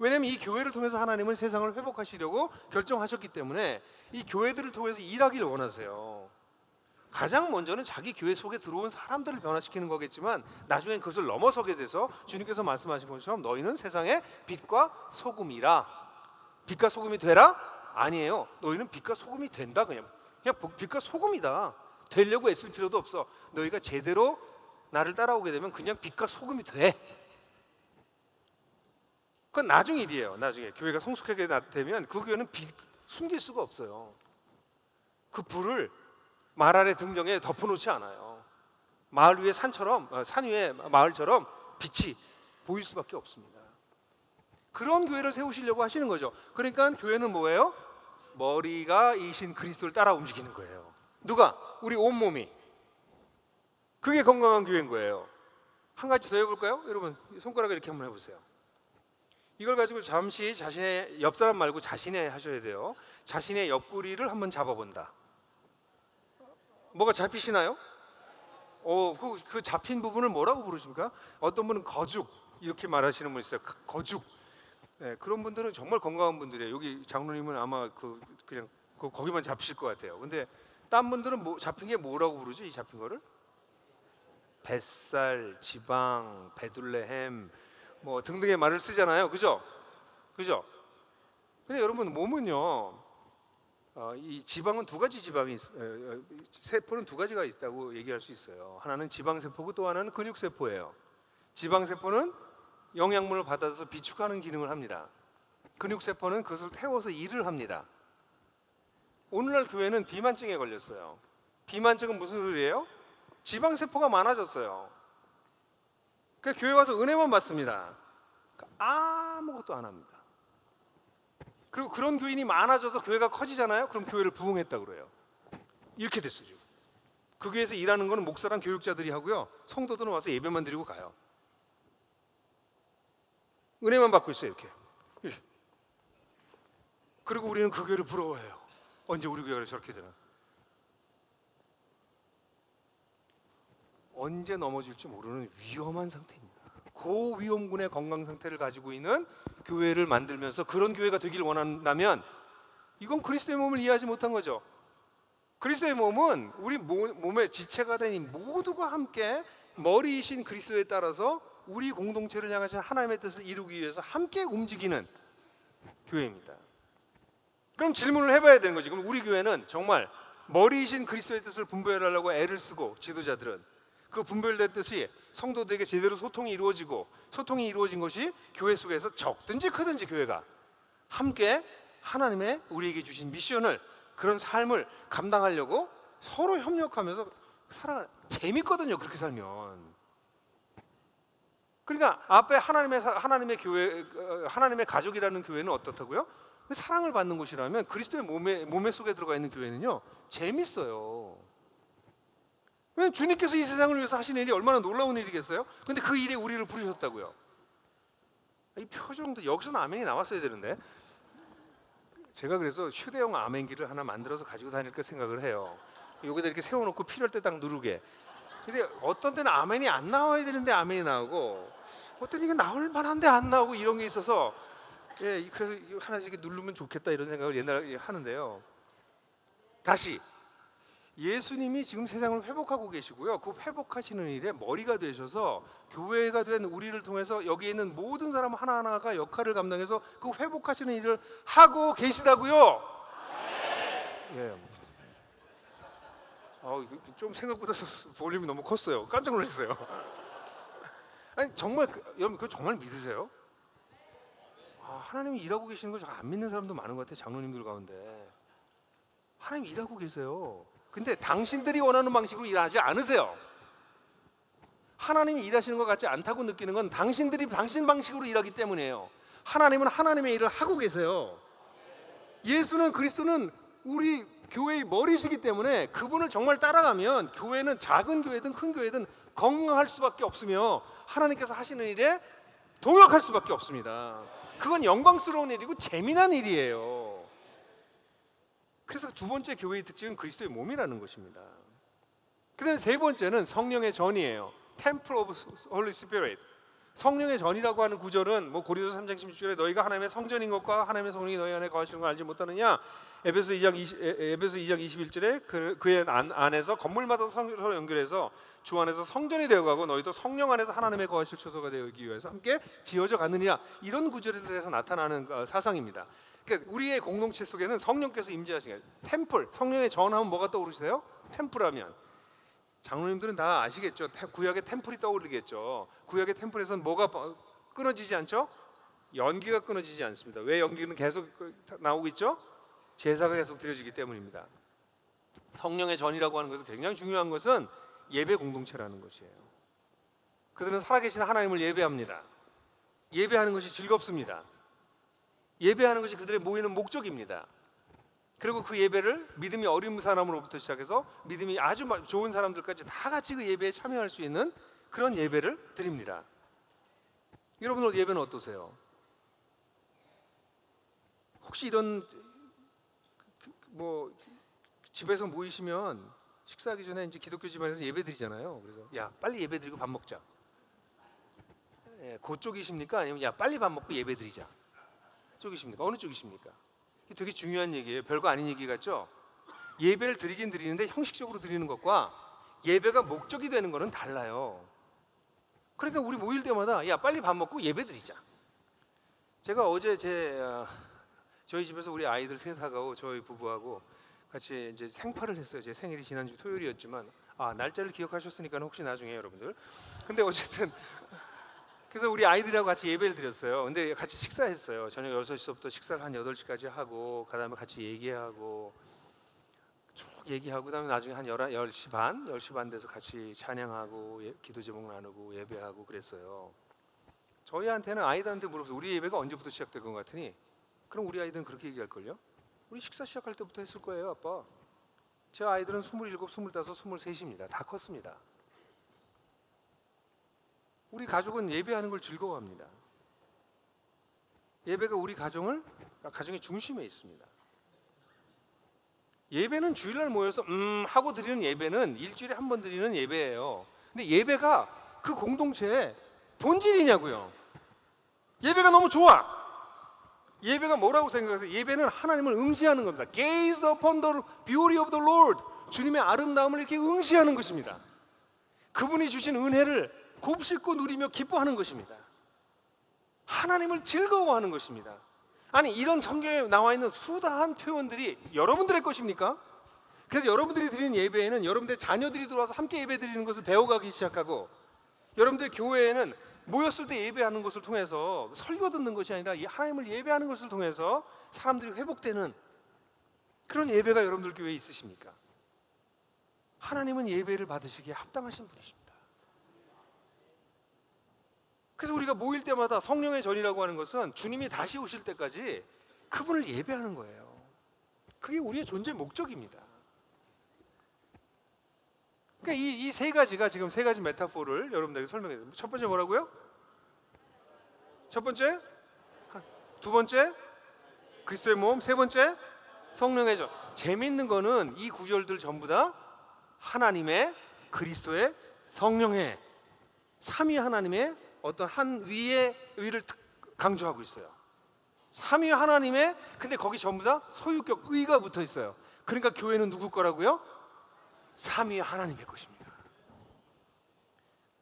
왜냐하면 이 교회를 통해서 하나님은 세상을 회복하시려고 결정하셨기 때문에 이 교회들을 통해서 일하기를 원하세요. 가장 먼저는 자기 교회 속에 들어온 사람들을 변화시키는 거겠지만 나중엔 그것을 넘어서게 돼서 주님께서 말씀하신 것처럼 너희는 세상의 빛과 소금이라. 빛과 소금이 되라? 아니에요. 너희는 빛과 소금이 된다. 그냥 빛과 소금이다. 되려고 애쓸 필요도 없어. 너희가 제대로 나를 따라오게 되면 그냥 빛과 소금이 돼. 그건 나중 일이에요. 나중에 교회가 성숙하게 되면 그 교회는 숨길 수가 없어요. 그 불을 말 아래 등정에 덮어놓지 않아요. 마을 위에 산처럼, 산 위에 마을처럼 빛이 보일 수밖에 없습니다. 그런 교회를 세우시려고 하시는 거죠. 그러니까 교회는 뭐예요? 머리가 이신 그리스도를 따라 움직이는 거예요. 누가? 우리 온몸이. 그게 건강한 교회인 거예요. 한 가지 더 해볼까요? 여러분 손가락을 이렇게 한번 해보세요. 이걸 가지고 잠시 자신의 옆 사람 말고 자신의 하셔야 돼요. 자신의 옆구리를 한번 잡아본다. 뭐가 잡히시나요? 그 잡힌 부분을 뭐라고 부르십니까? 어떤 분은 거죽 이렇게 말하시는 분 있어요. 거죽. 네, 그런 분들은 정말 건강한 분들이에요. 여기 장로님은 아마 그냥 거기만 잡히실 것 같아요. 근데 딴 분들은 잡힌 게 뭐라고 부르죠? 이 잡힌 거를? 뱃살, 지방, 베둘레헴 뭐 등등의 말을 쓰잖아요. 그죠? 근데 여러분 몸은요. 이 지방은 두 가지 지방이 세포는 두 가지가 있다고 얘기할 수 있어요. 하나는 지방 세포고 또 하나는 근육 세포예요. 지방 세포는 영양분을 받아서 비축하는 기능을 합니다. 근육 세포는 그것을 태워서 일을 합니다. 오늘날 교회는 비만증에 걸렸어요. 비만증은 무슨 소리예요? 지방 세포가 많아졌어요. 그러니까 교회 와서 은혜만 받습니다. 그러니까 아무것도 안 합니다. 그리고 그런 교인이 많아져서 교회가 커지잖아요. 그럼 교회를 부흥했다고 그래요. 이렇게 됐어요. 그 교회에서 일하는 거는 목사랑 교육자들이 하고요. 성도들은 와서 예배만 드리고 가요. 은혜만 받고 있어요. 이렇게. 그리고 우리는 그 교회를 부러워해요. 언제 우리 교회가 저렇게 되나. 언제 넘어질지 모르는 위험한 상태입니다. 고위험군의 건강 상태를 가지고 있는 교회를 만들면서 그런 교회가 되기를 원한다면 이건 그리스도의 몸을 이해하지 못한 거죠. 그리스도의 몸은 우리 몸의 지체가 된 이 모두가 함께 머리이신 그리스도에 따라서 우리 공동체를 향하신 하나님의 뜻을 이루기 위해서 함께 움직이는 교회입니다. 그럼 질문을 해봐야 되는 거지. 그럼 우리 교회는 정말 머리이신 그리스도의 뜻을 분별하려고 애를 쓰고 지도자들은 그 분별된 뜻이 성도들에게 제대로 소통이 이루어지고 소통이 이루어진 것이 교회 속에서 적든지 크든지 교회가 함께 하나님의 우리에게 주신 미션을 그런 삶을 감당하려고 서로 협력하면서 살아가는 재밌거든요. 그렇게 살면 그러니까 앞에 하나님의 교회, 하나님의 가족이라는 교회는 어떻다고요? 사랑을 받는 곳이라면 그리스도의 몸에 속에 들어가 있는 교회는요 재밌어요. 왜냐면 주님께서 이 세상을 위해서 하신 일이 얼마나 놀라운 일이겠어요? 근데 그 일에 우리를 부르셨다고요. 이 표정도 여기서는 아멘이 나왔어야 되는데, 제가 그래서 휴대용 아멘기를 하나 만들어서 가지고 다닐까 생각을 해요. 여기다 이렇게 세워놓고 필요할 때 딱 누르게. 근데 어떤 때는 아멘이 안 나와야 되는데 아멘이 나오고, 어떤 이게 나올 만한데 안 나오고, 이런 게 있어서 그래서 하나씩 이렇게 누르면 좋겠다 이런 생각을 옛날에 하는데요. 다시 예수님이 지금 세상을 회복하고 계시고요. 그 회복하시는 일에 머리가 되셔서 교회가 된 우리를 통해서 여기에 있는 모든 사람 하나하나가 역할을 감당해서 그 회복하시는 일을 하고 계시다고요. 예. 좀 생각보다 볼륨이 너무 컸어요. 깜짝 놀랐어요. 아니 정말 여러분 그거 정말 믿으세요? 하나님이 일하고 계시는 거 안 믿는 사람도 많은 것 같아요. 장로님들 가운데 하나님 일하고 계세요. 근데 당신들이 원하는 방식으로 일하지 않으세요. 하나님이 일하시는 것 같지 않다고 느끼는 건 당신들이 당신 방식으로 일하기 때문이에요. 하나님은 하나님의 일을 하고 계세요. 예수는, 그리스도는 우리 교회의 머리시기 때문에 그분을 정말 따라가면 교회는 작은 교회든 큰 교회든 건강할 수밖에 없으며 하나님께서 하시는 일에 동역할 수밖에 없습니다. 그건 영광스러운 일이고 재미난 일이에요. 그래서 두 번째 교회의 특징은 그리스도의 몸이라는 것입니다. 그 다음에 세 번째는 성령의 전이에요. Temple of Holy Spirit. 성령의 전이라고 하는 구절은 고린도서 3장 16절에 너희가 하나님의 성전인 것과 하나님의 성령이 너희 안에 거하시는 걸 알지 못하느냐. 에베소 2장 21절에 그의 안에서 건물마다 서로 연결해서 주 안에서 성전이 되어가고 너희도 성령 안에서 하나님의 거하실 처소가 되기 위해서 함께 지어져 가느니라. 이런 구절에서 나타나는 사상입니다. 그러니까 우리의 공동체 속에는 성령께서 임재하시는 거예요. 템플, 성령의 전하면 뭐가 떠오르세요? 템플하면 장로님들은 다 아시겠죠. 구약의 템플이 떠오르겠죠. 구약의 템플에서는 뭐가 끊어지지 않죠? 연기가 끊어지지 않습니다. 왜 연기는 계속 나오고 있죠? 제사가 계속 드려지기 때문입니다. 성령의 전이라고 하는 것은 굉장히 중요한 것은 예배 공동체라는 것이에요. 그들은 살아계신 하나님을 예배합니다. 예배하는 것이 즐겁습니다. 예배하는 것이 그들의 모이는 목적입니다. 그리고 그 예배를 믿음이 어린 사람으로부터 시작해서 믿음이 아주 좋은 사람들까지 다 같이 그 예배에 참여할 수 있는 그런 예배를 드립니다. 여러분들 예배는 어떠세요? 혹시 이런 집에서 모이시면 식사하기 전에 이제 기독교 집안에서 예배 드리잖아요. 그래서 야 빨리 예배 드리고 밥 먹자. 그쪽이십니까? 아니면 야 빨리 밥 먹고 예배 드리자 쪽이십니까? 어느 쪽이십니까? 이게 되게 중요한 얘기예요. 별거 아닌 얘기 같죠? 예배를 드리긴 드리는데 형식적으로 드리는 것과 예배가 목적이 되는 거는 달라요. 그러니까 우리 모일 때마다 야 빨리 밥 먹고 예배 드리자. 제가 어제 저희 집에서 우리 아이들 셋하고 저희 부부하고 같이 이제 생파를 했어요. 제 생일이 지난주 토요일이었지만 날짜를 기억하셨으니까 혹시 나중에 여러분들. 근데 어쨌든 그래서 우리 아이들하고 같이 예배를 드렸어요. 근데 같이 식사했어요. 저녁 6시부터 식사를 한 8시까지 하고 그다음에 같이 얘기하고 쭉 얘기하고 그다음에 나중에 한 10시 반 돼서 같이 찬양하고 기도 제목 나누고 예배하고 그랬어요. 저희한테는 아이들한테 물어보세요. 우리 예배가 언제부터 시작된 것 같으니? 그럼 우리 아이들은 그렇게 얘기할걸요? 우리 식사 시작할 때부터 했을 거예요, 아빠. 제 아이들은 27, 25, 23입니다. 다 컸습니다. 우리 가족은 예배하는 걸 즐거워합니다. 예배가 우리 가정의 중심에 있습니다. 예배는 주일날 모여서 하고 드리는 예배는 일주일에 한 번 드리는 예배예요. 근데 예배가 그 공동체의 본질이냐고요. 예배가 너무 좋아. 예배가 뭐라고 생각하세요? 예배는 하나님을 응시하는 겁니다. Gaze upon the beauty of the Lord. 주님의 아름다움을 이렇게 응시하는 것입니다. 그분이 주신 은혜를 곱씹고 누리며 기뻐하는 것입니다. 하나님을 즐거워하는 것입니다. 아니 이런 성경에 나와 있는 수다한 표현들이 여러분들의 것입니까? 그래서 여러분들이 드리는 예배에는 여러분들의 자녀들이 들어와서 함께 예배 드리는 것을 배워가기 시작하고, 여러분들 교회에는 모였을 때 예배하는 것을 통해서 설교 듣는 것이 아니라 하나님을 예배하는 것을 통해서 사람들이 회복되는 그런 예배가 여러분들 교회에 있으십니까? 하나님은 예배를 받으시기에 합당하신 분이십니다. 그래서 우리가 모일 때마다 성령의 전이라고 하는 것은 주님이 다시 오실 때까지 그분을 예배하는 거예요. 그게 우리의 존재 목적입니다. 그러니까 이 세 가지가 지금 세 가지 메타포를 여러분들에게 설명해 드립니다. 첫 번째 뭐라고요? 첫 번째? 두 번째? 그리스도의 몸. 세 번째? 성령의 전. 재미있는 거는 이 구절들 전부 다 하나님의, 그리스도의, 성령의 삼위 하나님의 어떤 한 위의 의를 강조하고 있어요. 삼위 하나님의, 근데 거기 전부 다 소유격 의가 붙어 있어요. 그러니까 교회는 누구 거라고요? 삼위 하나님의 것입니다.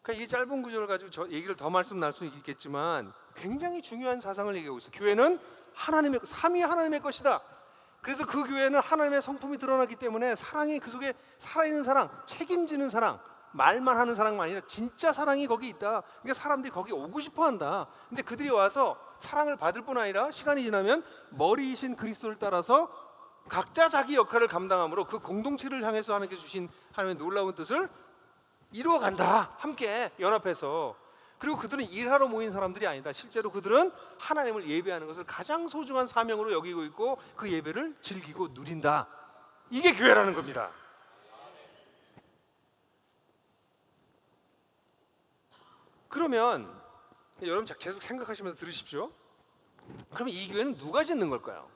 그러니까 이 짧은 구절을 가지고 저 얘기를 더 말씀 날 수 있겠지만 굉장히 중요한 사상을 얘기하고 있어요. 교회는 하나님의, 삼위 하나님의 것이다. 그래서 그 교회는 하나님의 성품이 드러나기 때문에 사랑이 그 속에 살아있는 사랑, 책임지는 사랑, 말만 하는 사랑만 아니라 진짜 사랑이 거기 있다. 그러니까 사람들이 거기 오고 싶어 한다. 근데 그들이 와서 사랑을 받을 뿐 아니라 시간이 지나면 머리이신 그리스도를 따라서 각자 자기 역할을 감당함으로 그 공동체를 향해서 하나님께 주신 하나님의 놀라운 뜻을 이루어간다. 함께 연합해서. 그리고 그들은 일하러 모인 사람들이 아니다. 실제로 그들은 하나님을 예배하는 것을 가장 소중한 사명으로 여기고 있고 그 예배를 즐기고 누린다. 이게 교회라는 겁니다. 그러면 여러분 계속 생각하시면서 들으십시오. 그러면 이 교회는 누가 짓는 걸까요?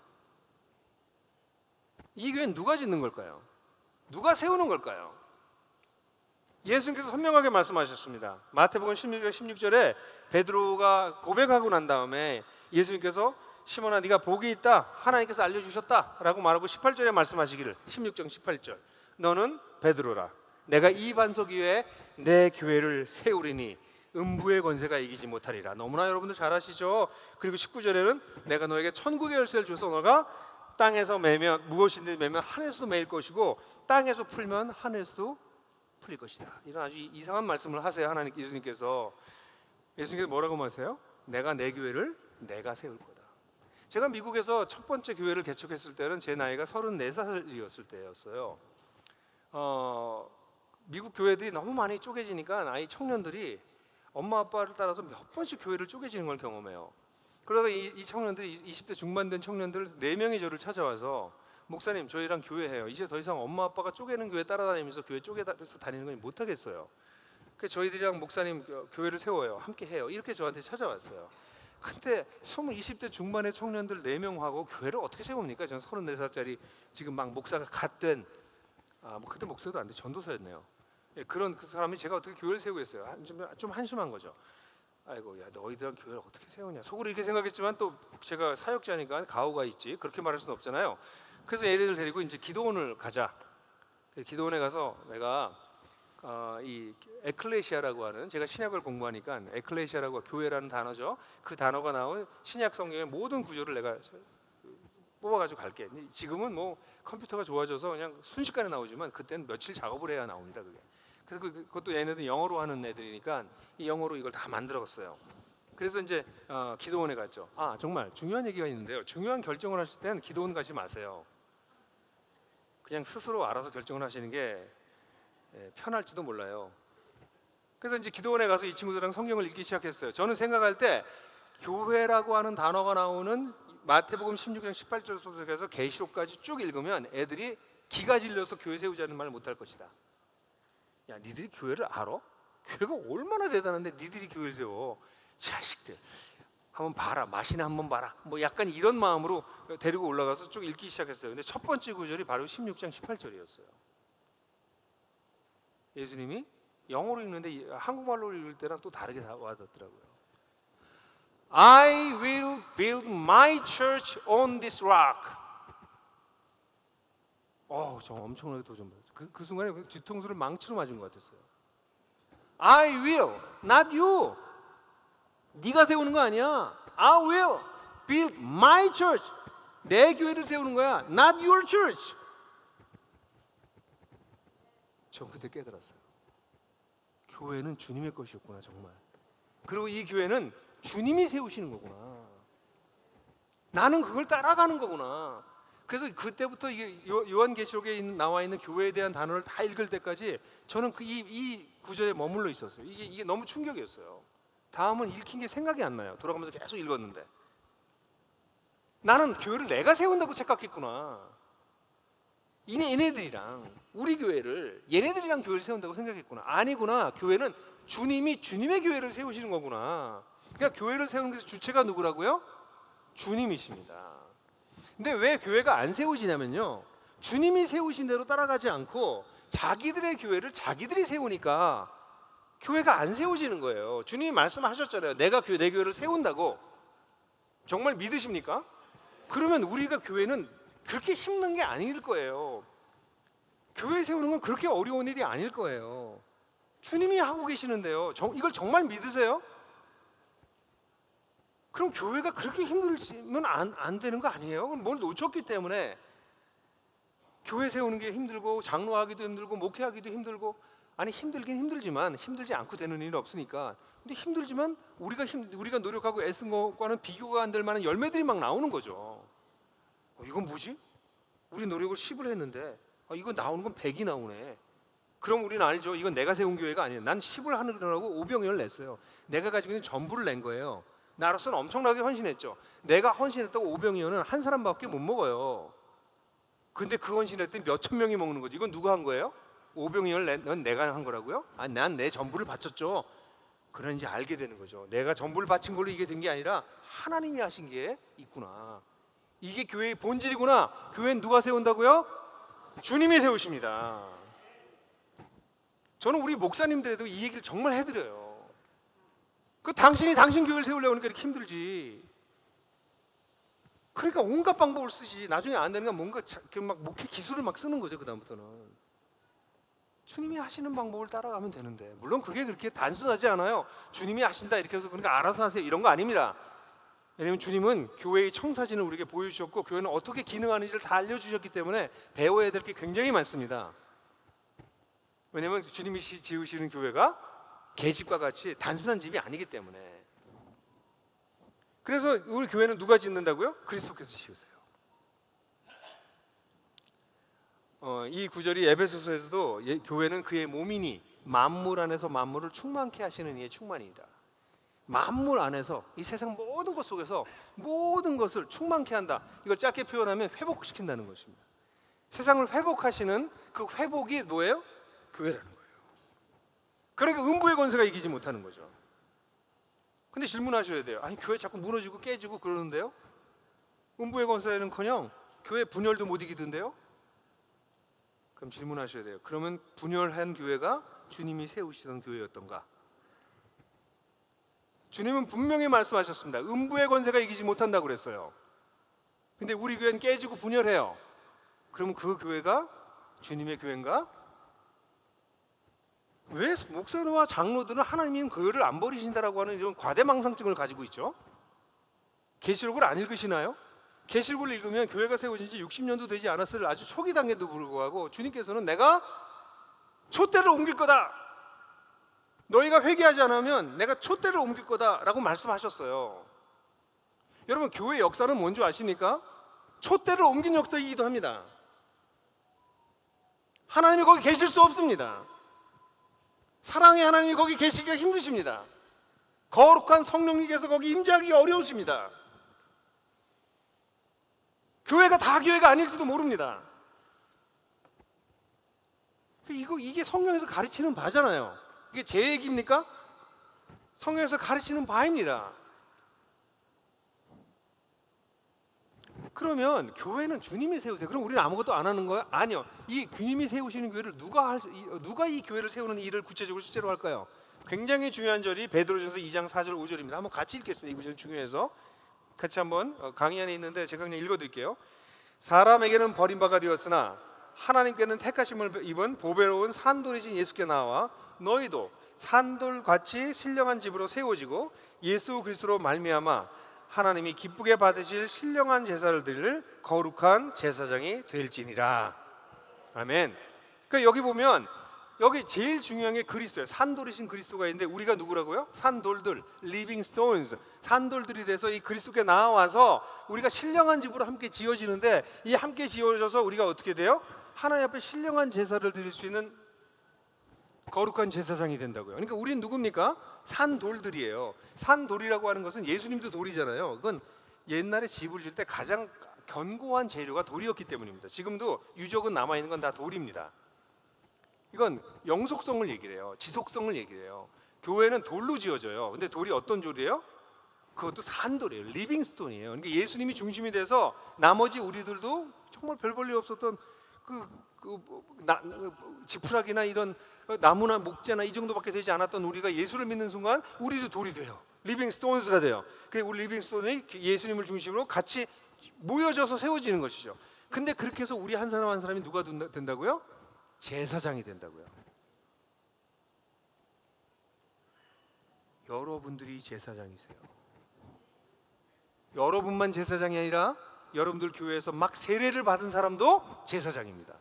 이 교회는 누가 짓는 걸까요? 누가 세우는 걸까요? 예수님께서 선명하게 말씀하셨습니다. 마태복음 16장 16절에 베드로가 고백하고 난 다음에 예수님께서 시몬아 네가 복이 있다, 하나님께서 알려주셨다 라고 말하고 18절에 말씀하시기를, 16장 18절, 너는 베드로라, 내가 이 반석 위에 내 교회를 세우리니 음부의 권세가 이기지 못하리라. 너무나 여러분들 잘 아시죠? 그리고 19절에는 내가 너에게 천국의 열쇠를 줘서 너가 땅에서 매면 무엇인지 매면 하늘에서도 매일 것이고 땅에서 풀면 하늘에서도 풀릴 것이다. 이런 아주 이상한 말씀을 하세요. 하나님, 예수님께서 뭐라고 말하세요? 내가 내 교회를 내가 세울 거다. 제가 미국에서 첫 번째 교회를 개척했을 때는 제 나이가 34살이었을 때였어요. 미국 교회들이 너무 많이 쪼개지니까 아이 청년들이 엄마 아빠를 따라서 몇 번씩 교회를 쪼개지는 걸 경험해요. 그러다 이 청년들이 20대 중반 된 청년들 4명이 저를 찾아와서 목사님 저희랑 교회해요. 이제 더 이상 엄마 아빠가 쪼개는 교회 따라다니면서 교회 쪼개서 다니는 건 못하겠어요. 그래서 저희들이랑 목사님 교회를 세워요. 함께 해요. 이렇게 저한테 찾아왔어요. 근데 20대 중반의 청년들 4명하고 교회를 어떻게 세웁니까? 저는 34살짜리 지금 막 목사가 갓 된 그때 목사도 안 돼, 전도사였네요. 예, 그런 그 사람이 제가 어떻게 교회를 세우겠어요? 좀 한심한 거죠. 아이고, 야 너희들은 교회를 어떻게 세우냐. 속으로 이렇게 생각했지만 또 제가 사역자니까 가오가 있지. 그렇게 말할 수는 없잖아요. 그래서 애들 데리고 이제 기도원을 가자. 기도원에 가서 내가 이 에클레시아라고 하는, 제가 신약을 공부하니까 에클레시아라고 교회라는 단어죠. 그 단어가 나온 신약 성경의 모든 구조를 내가 뽑아가지고 갈게. 지금은 뭐 컴퓨터가 좋아져서 그냥 순식간에 나오지만 그때는 며칠 작업을 해야 나옵니다. 그게. 그래서 그것도 얘네들 영어로 하는 애들이니까 이 영어로 이걸 다 만들었어요. 그래서 이제 기도원에 갔죠. 정말 중요한 얘기가 있는데요. 중요한 결정을 하실 때는 기도원 가지 마세요. 그냥 스스로 알아서 결정을 하시는 게 편할지도 몰라요. 그래서 이제 기도원에 가서 이 친구들이랑 성경을 읽기 시작했어요. 저는 생각할 때 교회라고 하는 단어가 나오는 마태복음 16장 18절 속에서 계시록까지 쭉 읽으면 애들이 기가 질려서 교회 세우자는 말 못할 것이다. 야, 니들이 교회를 알아? 교회가 얼마나 대단한데 니들이 교회를 세워? 자식들, 한번 봐라, 맛이나 한번 봐라. 뭐 약간 이런 마음으로 데리고 올라가서 쭉 읽기 시작했어요. 근데 첫 번째 구절이 바로 16장 18절이었어요. 예수님이 영어로 읽는데 한국말로 읽을 때랑 또 다르게 와닿더라고요. I will build my church on this rock. 저 엄청나게 도전받았어요. 그 순간에 뒤통수를 망치로 맞은 것 같았어요. I will, not you. 네가 세우는 거 아니야. I will build my church. 내 교회를 세우는 거야. Not your church. 저 그때 깨달았어요. 교회는 주님의 것이었구나, 정말. 그리고 이 교회는 주님이 세우시는 거구나. 나는 그걸 따라가는 거구나. 그래서 그때부터 이게 요한계시록에 나와 있는 교회에 대한 단어를 다 읽을 때까지 저는 이 구절에 머물러 있었어요. 이게 너무 충격이었어요. 다음은 읽힌 게 생각이 안 나요. 돌아가면서 계속 읽었는데 나는 교회를 내가 세운다고 착각했구나. 얘네들이랑 우리 교회를 얘네들이랑 교회를 세운다고 생각했구나. 아니구나. 교회는 주님이 주님의 교회를 세우시는 거구나. 그러니까 교회를 세우는 데서 주체가 누구라고요? 주님이십니다. 근데 왜 교회가 안 세워지냐면요, 주님이 세우신 대로 따라가지 않고 자기들의 교회를 자기들이 세우니까 교회가 안 세워지는 거예요. 주님이 말씀하셨잖아요. 내가 내 교회를 세운다고. 정말 믿으십니까? 그러면 우리가 교회는 그렇게 힘든 게 아닐 거예요. 교회 세우는 건 그렇게 어려운 일이 아닐 거예요. 주님이 하고 계시는데요. 이걸 정말 믿으세요? 그럼 교회가 그렇게 힘들면 안 되는 거 아니에요? 그럼 뭘 놓쳤기 때문에 교회 세우는 게 힘들고 장로하기도 힘들고 목회하기도 힘들고, 아니 힘들긴 힘들지만 힘들지 않고 되는 일은 없으니까. 근데 힘들지만 우리가 노력하고 애쓴 것과는 비교가 안 될 만한 열매들이 막 나오는 거죠. 이건 뭐지? 우리 노력을 10을 했는데 이거 나오는 건 100이 나오네. 그럼 우리는 알죠. 이건 내가 세운 교회가 아니에요. 난 10을 하느라고 오병이어를 냈어요. 내가 가지고 있는 전부를 낸 거예요. 나로서는 엄청나게 헌신했죠. 내가 헌신했다고 오병이어는 한 사람밖에 못 먹어요. 근데 그 헌신했더니 몇천 명이 먹는 거지. 이건 누가 한 거예요? 오병이어를 넌 내가 한 거라고요? 난 내 전부를 바쳤죠. 그런 이제 알게 되는 거죠. 내가 전부를 바친 걸로 이게 된 게 아니라 하나님이 하신 게 있구나. 이게 교회의 본질이구나. 교회는 누가 세운다고요? 주님이 세우십니다. 저는 우리 목사님들에도 이 얘기를 정말 해드려요. 당신이 당신 교회를 세우려고 하니까 이렇게 힘들지. 그러니까 온갖 방법을 쓰지. 나중에 안 되는 건 뭔가 막 목회 기술을 막 쓰는 거죠. 그 다음부터는 주님이 하시는 방법을 따라가면 되는데, 물론 그게 그렇게 단순하지 않아요. 주님이 하신다 이렇게 해서 그러니까 알아서 하세요 이런 거 아닙니다. 왜냐하면 주님은 교회의 청사진을 우리에게 보여주셨고 교회는 어떻게 기능하는지를 다 알려주셨기 때문에 배워야 될 게 굉장히 많습니다. 왜냐하면 주님이 지으시는 교회가 개집과 같이 단순한 집이 아니기 때문에. 그래서 우리 교회는 누가 짓는다고요? 그리스도께서 지으세요. 이 구절이 에베소서에서도 교회는 그의 몸이니 만물 안에서 만물을 충만케 하시는 이의 충만이다. 만물 안에서 이 세상 모든 것 속에서 모든 것을 충만케 한다. 이걸 짧게 표현하면 회복시킨다는 것입니다. 세상을 회복하시는 그 회복이 뭐예요? 교회라는 거예요. 그러니까 음부의 권세가 이기지 못하는 거죠. 근데 질문하셔야 돼요. 아니 교회 자꾸 무너지고 깨지고 그러는데요, 음부의 권세는커녕 교회 분열도 못 이기던데요. 그럼 질문하셔야 돼요. 그러면 분열한 교회가 주님이 세우시던 교회였던가? 주님은 분명히 말씀하셨습니다. 음부의 권세가 이기지 못한다고 그랬어요. 근데 우리 교회는 깨지고 분열해요. 그러면 그 교회가 주님의 교회인가? 왜 목사와 장로들은 하나님은 교회를 안 버리신다라고 하는 이런 과대망상증을 가지고 있죠? 계시록을 안 읽으시나요? 계시록을 읽으면 교회가 세워진 지 60년도 되지 않았을 아주 초기 단계도 불구하고 주님께서는 내가 촛대를 옮길 거다, 너희가 회개하지 않으면 내가 촛대를 옮길 거다라고 말씀하셨어요. 여러분 교회 역사는 뭔지 아십니까? 촛대를 옮긴 역사이기도 합니다. 하나님이 거기 계실 수 없습니다. 사랑의 하나님이 거기 계시기가 힘드십니다. 거룩한 성령님께서 거기 임재하기 어려우십니다. 교회가 다 교회가 아닐지도 모릅니다. 이게 성경에서 가르치는 바잖아요. 이게 제 얘기입니까? 성경에서 가르치는 바입니다. 그러면 교회는 주님이 세우세요. 그럼 우리는 아무것도 안 하는 거야? 아니요. 이 주님이 세우시는 교회를 누가 이 교회를 세우는 일을 구체적으로 실제로 할까요? 굉장히 중요한 절이 베드로전서 2장 4절 5절입니다. 한번 같이 읽겠습니다. 이 구절이 중요해서 같이 한번 강의 안에 있는데 제가 그냥 읽어드릴게요. 사람에게는 버림받아 되었으나 하나님께는 택하심을 입은 보배로운 산돌이신 예수께 나와 너희도 산돌같이 신령한 집으로 세워지고 예수 그리스도로 말미암아 하나님이 기쁘게 받으실 신령한 제사를 드릴 거룩한 제사장이 될지니라. 아멘. 그러니까 여기 보면 여기 제일 중요한 게 그리스도예요. 산돌이신 그리스도가 있는데 우리가 누구라고요? 산돌들, living stones, 산돌들이 돼서 이 그리스도께 나와서 우리가 신령한 집으로 함께 지어지는데, 이 함께 지어져서 우리가 어떻게 돼요? 하나님 앞에 신령한 제사를 드릴 수 있는 거룩한 제사장이 된다고요. 그러니까 우리는 누굽니까? 산돌들이에요. 산돌이라고 하는 것은 예수님도 돌이잖아요. 그건 옛날에 집을 질 때 가장 견고한 재료가 돌이었기 때문입니다. 지금도 유적은 남아있는 건 다 돌입니다. 이건 영속성을 얘기를 해요. 지속성을 얘기를 해요. 교회는 돌로 지어져요. 근데 돌이 어떤 돌이에요? 그것도 산돌이에요. 리빙스톤이에요. 그러니까 예수님이 중심이 돼서 나머지 우리들도 정말 별 볼 일 없었던 지푸라기나 이런 나무나 목재나 이 정도밖에 되지 않았던 우리가 예수를 믿는 순간 우리도 돌이 돼요. 리빙스톤스가 돼요. 그래서 우리 리빙스톤이 예수님을 중심으로 같이 모여져서 세워지는 것이죠. 근데 그렇게 해서 우리 한 사람 한 사람이 누가 된다고요? 제사장이 된다고요. 여러분들이 제사장이세요. 여러분만 제사장이 아니라 여러분들 교회에서 막 세례를 받은 사람도 제사장입니다.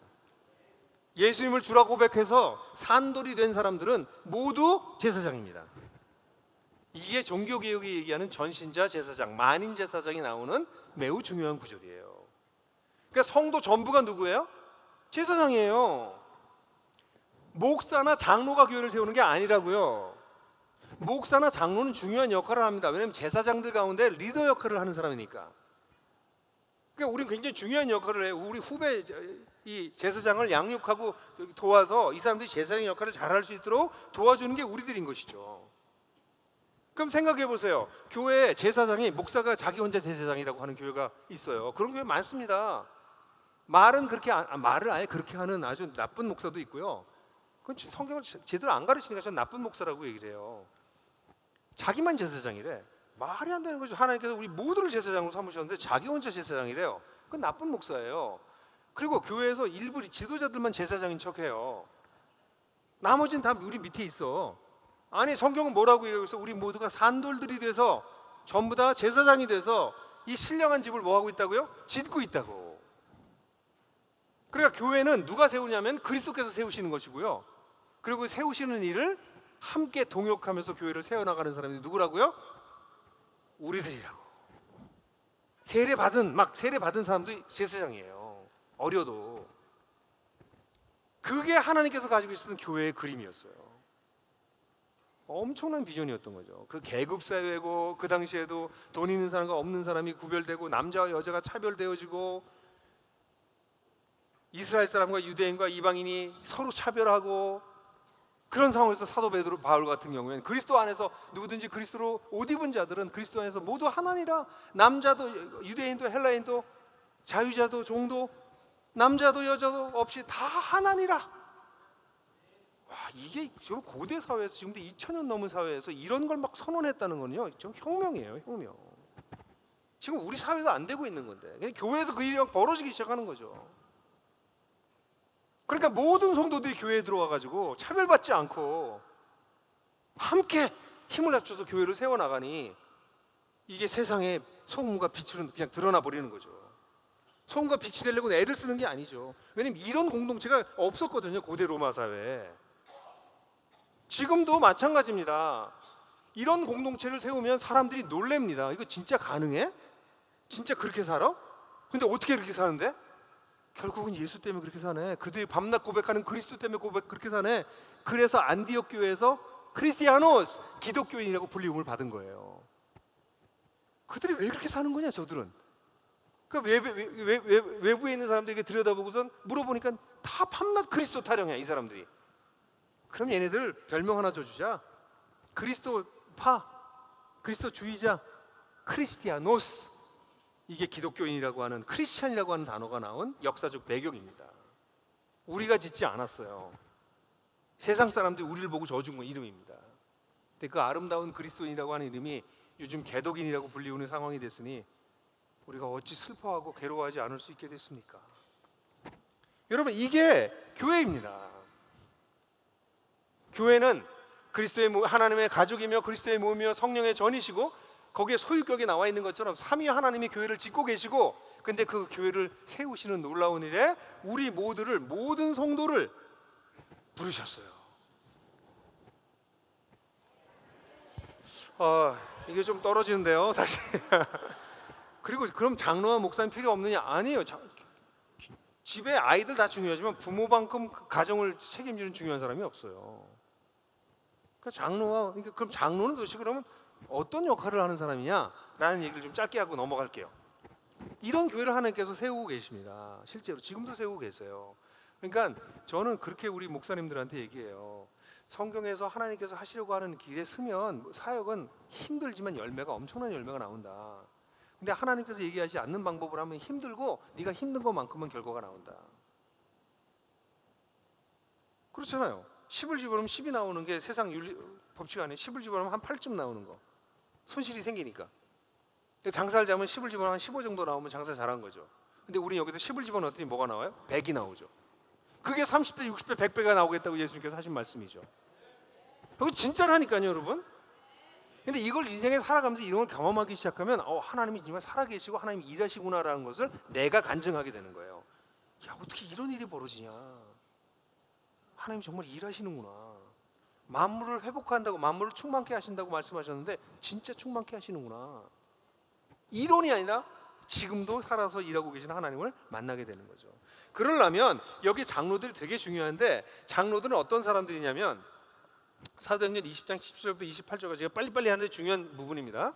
예수님을 주라 고백해서 산돌이 된 사람들은 모두 제사장입니다. 이게 종교개혁이 얘기하는 전신자 제사장, 만인 제사장이 나오는 매우 중요한 구절이에요. 그러니까 성도 전부가 누구예요? 제사장이에요. 목사나 장로가 교회를 세우는 게 아니라고요. 목사나 장로는 중요한 역할을 합니다. 왜냐하면 제사장들 가운데 리더 역할을 하는 사람이니까. 그러니까 우리는 굉장히 중요한 역할을 해요. 우리 후배 이 제사장을 양육하고 도와서 이 사람들이 제사장 역할을 잘할 수 있도록 도와주는 게 우리들인 것이죠. 그럼 생각해 보세요. 교회에 제사장이 목사가 자기 혼자 제사장이라고 하는 교회가 있어요. 그런 교회 많습니다. 말은 그렇게 말을 아예 그렇게 하는 아주 나쁜 목사도 있고요. 그건 성경을 제대로 안 가르치니까 전 나쁜 목사라고 얘기를 해요. 자기만 제사장이래. 말이 안 되는 거죠. 하나님께서 우리 모두를 제사장으로 삼으셨는데 자기 혼자 제사장이래요. 그건 나쁜 목사예요. 그리고 교회에서 일부 지도자들만 제사장인 척해요. 나머지는 다 우리 밑에 있어. 아니 성경은 뭐라고 해요? 그래서 우리 모두가 산돌들이 돼서 전부 다 제사장이 돼서 이 신령한 집을 뭐 하고 있다고요? 짓고 있다고. 그러니까 교회는 누가 세우냐면 그리스도께서 세우시는 것이고요. 그리고 세우시는 일을 함께 동역하면서 교회를 세워나가는 사람이 누구라고요? 우리들이라고. 세례 받은 사람도 제사장이에요. 어려도. 그게 하나님께서 가지고 있었던 교회의 그림이었어요. 엄청난 비전이었던 거죠. 그 계급 사회고 그 당시에도 돈 있는 사람과 없는 사람이 구별되고 남자와 여자가 차별되어지고 이스라엘 사람과 유대인과 이방인이 서로 차별하고 그런 상황에서 사도 베드로 바울 같은 경우에는 그리스도 안에서 누구든지 그리스도로 옷 입은 자들은 그리스도 안에서 모두 하나니라. 남자도 유대인도 헬라인도 자유자도 종도 남자도 여자도 없이 다 하나니라. 와, 이게 지금 고대 사회에서 지금도 2000년 넘은 사회에서 이런 걸 막 선언했다는 건요, 좀 혁명이에요, 혁명. 지금 우리 사회도 안 되고 있는 건데 그냥 교회에서 그 일이 막 벌어지기 시작하는 거죠. 그러니까 모든 성도들이 교회에 들어와가지고 차별받지 않고 함께 힘을 합쳐서 교회를 세워나가니 이게 세상에 소금과 빛으로 그냥 드러나 버리는 거죠. 소금과 빛이 되려고 애를 쓰는 게 아니죠. 왜냐면 이런 공동체가 없었거든요, 고대 로마 사회에. 지금도 마찬가지입니다. 이런 공동체를 세우면 사람들이 놀랍니다. 이거 진짜 가능해? 진짜 그렇게 살아? 근데 어떻게 그렇게 사는데? 결국은 예수 때문에 그렇게 사네. 그들이 밤낮 고백하는 그리스도 때문에 그렇게 사네. 그래서 안디옥 교회에서 크리스티아노스, 기독교인이라고 불리움을 받은 거예요. 그들이 왜 그렇게 사는 거냐, 저들은. 그러니까 외부에 있는 사람들에게 들여다보고선 물어보니까 다 밤낮 그리스도 타령이야, 이 사람들이. 그럼 얘네들 별명 하나 줘주자. 그리스도파, 그리스도주의자, 크리스티아노스. 이게 기독교인이라고 하는, 크리스찬이라고 하는 단어가 나온 역사적 배경입니다. 우리가 짓지 않았어요. 세상 사람들이 우리를 보고 져준 건 이름입니다. 근데 그 아름다운 그리스도인이라고 하는 이름이 요즘 개독인이라고 불리우는 상황이 됐으니 우리가 어찌 슬퍼하고 괴로워하지 않을 수 있게 됐습니까? 여러분, 이게 교회입니다. 교회는 그리스도의 하나님의 가족이며 그리스도의 몸이며 성령의 전이시고 거기에 소유격이 나와 있는 것처럼 삼위 하나님이 교회를 짓고 계시고, 근데 그 교회를 세우시는 놀라운 일에 우리 모두를, 모든 성도를 부르셨어요. 이게 좀 떨어지는데요, 다시. 그리고 그럼 장로와 목사님 필요 없느냐? 아니에요. 집에 아이들 다 중요하지만 부모만큼 가정을 책임지는 중요한 사람이 없어요. 그럼 장로는 도대체 그러면 어떤 역할을 하는 사람이냐라는 얘기를 좀 짧게 하고 넘어갈게요. 이런 교회를 하나님께서 세우고 계십니다. 실제로 지금도 세우고 계세요. 그러니까 저는 그렇게 우리 목사님들한테 얘기해요. 성경에서 하나님께서 하시려고 하는 길에 서면 사역은 힘들지만 엄청난 열매가 나온다. 근데 하나님께서 얘기하지 않는 방법을 하면 힘들고 네가 힘든 것만큼은 결과가 나온다. 그렇잖아요. 10을 집어넣으면 10이 나오는 게 세상 윤리 법칙 아니에요. 10을 집어넣으면 한 8쯤 나오는 거. 손실이 생기니까. 장사를 잡으면 10을 집어넣으면 한 15 정도 나오면 장사 잘한 거죠. 근데 우리 여기다 10을 집어넣었더니 뭐가 나와요? 100이 나오죠. 그게 30배, 60배, 100배가 나오겠다고 예수님께서 하신 말씀이죠. 이거 진짜라니까요, 여러분. 근데 이걸 인생에 살아가면서 이런 걸 경험하기 시작하면 하나님이 정말 살아계시고 하나님이 일하시구나라는 것을 내가 간증하게 되는 거예요. 야, 어떻게 이런 일이 벌어지냐. 하나님이 정말 일하시는구나. 만물을 회복한다고, 만물을 충만케 하신다고 말씀하셨는데 진짜 충만케 하시는구나. 이론이 아니라 지금도 살아서 일하고 계신 하나님을 만나게 되는 거죠. 그러려면 여기 장로들이 되게 중요한데, 장로들은 어떤 사람들이냐면 사도행전 20장 17절부터 28절까지 제가 빨리빨리 하는데 중요한 부분입니다.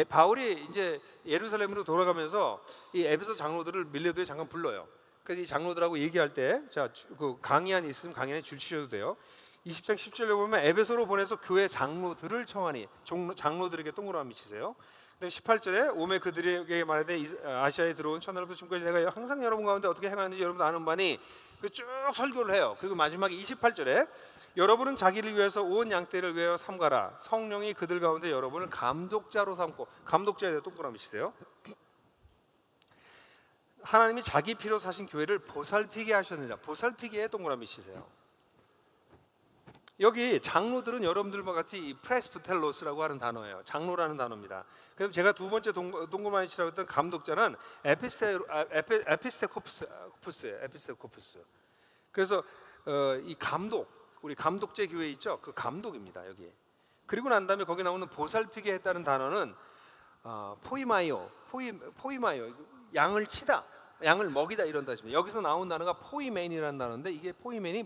바울이 이제 예루살렘으로 돌아가면서 이 에베소 장로들을 밀레도에 잠깐 불러요. 그래서 이 장로들하고 얘기할 때, 그 강의안이 있으면 강의안에 줄 치셔도 돼요. 20장 10절에 보면 에베소로 보내서 교회 장로들을 청하니, 장로들에게 동그라미 치세요. 그다음에 18절에 오매 그들에게 말하되 아시아에 들어온 천하로부터 지금까지 내가 항상 여러분 가운데 어떻게 행하는지 여러분도 아는 바니, 쭉 설교를 해요. 그리고 마지막에 28절에 여러분은 자기를 위해서 온 양떼를 위하여 삼가라. 성령이 그들 가운데 여러분을 감독자로 삼고, 감독자에 대해 동그라미 치세요. 하나님이 자기 피로 사신 교회를 보살피게 하셨느냐, 보살피기에 동그라미 치세요. 여기 장로들은 여러분들과 같이 프레스부텔로스라고 하는 단어예요. 장로라는 단어입니다. 그럼 제가 두 번째 동그라미 치라고 했던 감독자는 에피스테코푸스예요. 에피스테코푸스. 그래서 이 감독, 우리 감독제 교회 있죠? 그 감독입니다. 여기. 그리고 난 다음에 거기 나오는 보살피게 했다는 단어는 포이마이오, 양을 치다, 양을 먹이다 이런 단어입니다. 여기서 나온 단어가 포이맨이라는 단어인데, 이게 포이맨이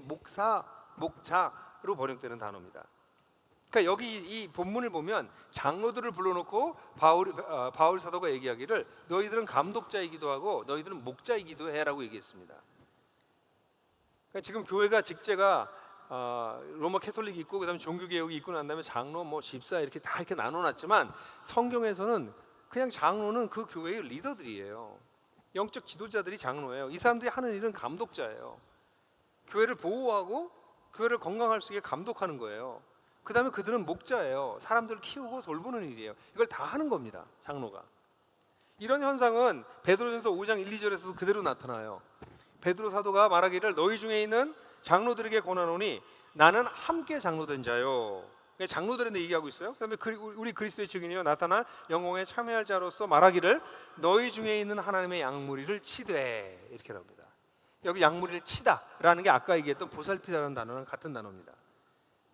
목자로 번역되는 단어입니다. 그러니까 여기 이 본문을 보면 장로들을 불러놓고 바울 사도가 얘기하기를 너희들은 감독자이기도 하고 너희들은 목자이기도 해라고 얘기했습니다. 그러니까 지금 교회가 직제가 로마 캐톨릭이 있고 그다음에 종교개혁이 있고 난 다음에 장로, 집사 이렇게 다 이렇게 나눠놨지만, 성경에서는 그냥 장로는 그 교회의 리더들이에요. 영적 지도자들이 장로예요. 이 사람들이 하는 일은 감독자예요. 교회를 보호하고 교회를 건강할 수 있게 감독하는 거예요. 그 다음에 그들은 목자예요. 사람들을 키우고 돌보는 일이에요. 이걸 다 하는 겁니다, 장로가. 이런 현상은 베드로전서 5장 1, 2절에서도 그대로 나타나요. 베드로 사도가 말하기를 너희 중에 있는 장로들에게 권하노니 나는 함께 장로된 자요. 장로들한테 얘기하고 있어요. 그다음에 우리 그리스도의 증인이요 나타나 영광에 참여할 자로서 말하기를 너희 중에 있는 하나님의 양무리를 치되, 이렇게 나옵니다. 여기 양무리를 치다라는 게 아까 얘기했던 보살피다라는 단어랑 같은 단어입니다.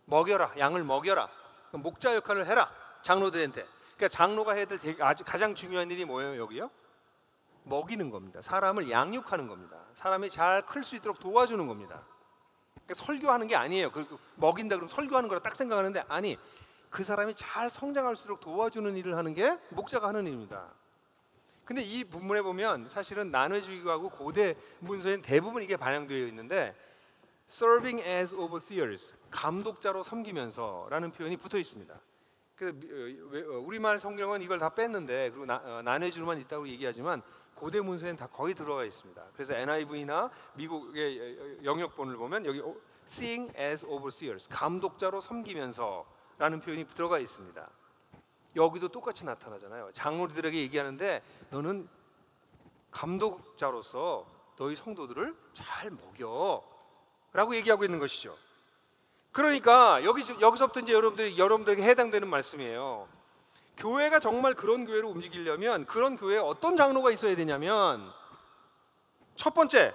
먹여라, 양을 먹여라. 목자 역할을 해라, 장로들한테. 그러니까 장로가 해야 될 가장 중요한 일이 뭐예요? 여기요? 먹이는 겁니다. 사람을 양육하는 겁니다. 사람이 잘 클 수 있도록 도와주는 겁니다. 그러니까 설교하는 게 아니에요. 먹인다 그러면 설교하는 거라 딱 생각하는데, 아니, 그 사람이 잘 성장할 수 있도록 도와주는 일을 하는 게 목자가 하는 일입니다. 근데 이 본문에 보면 사실은 난회주의하고 고대 문서엔 대부분 이게 반영되어 있는데, serving as overseers, 감독자로 섬기면서라는 표현이 붙어 있습니다. 우리말 성경은 이걸 다 뺐는데, 그리고 난회주로만 있다고 얘기하지만 고대 문서엔 다 거의 들어가 있습니다. 그래서 NIV나 미국의 영역본을 보면 여기 seeing as overseers, 감독자로 섬기면서라는 표현이 들어가 있습니다. 여기도 똑같이 나타나잖아요. 장로들에게 얘기하는데 너는 감독자로서 너희 성도들을 잘 먹여라고 얘기하고 있는 것이죠. 그러니까 여기서부터 이제 여러분들에게 해당되는 말씀이에요. 교회가 정말 그런 교회로 움직이려면 그런 교회에 어떤 장로가 있어야 되냐면, 첫 번째,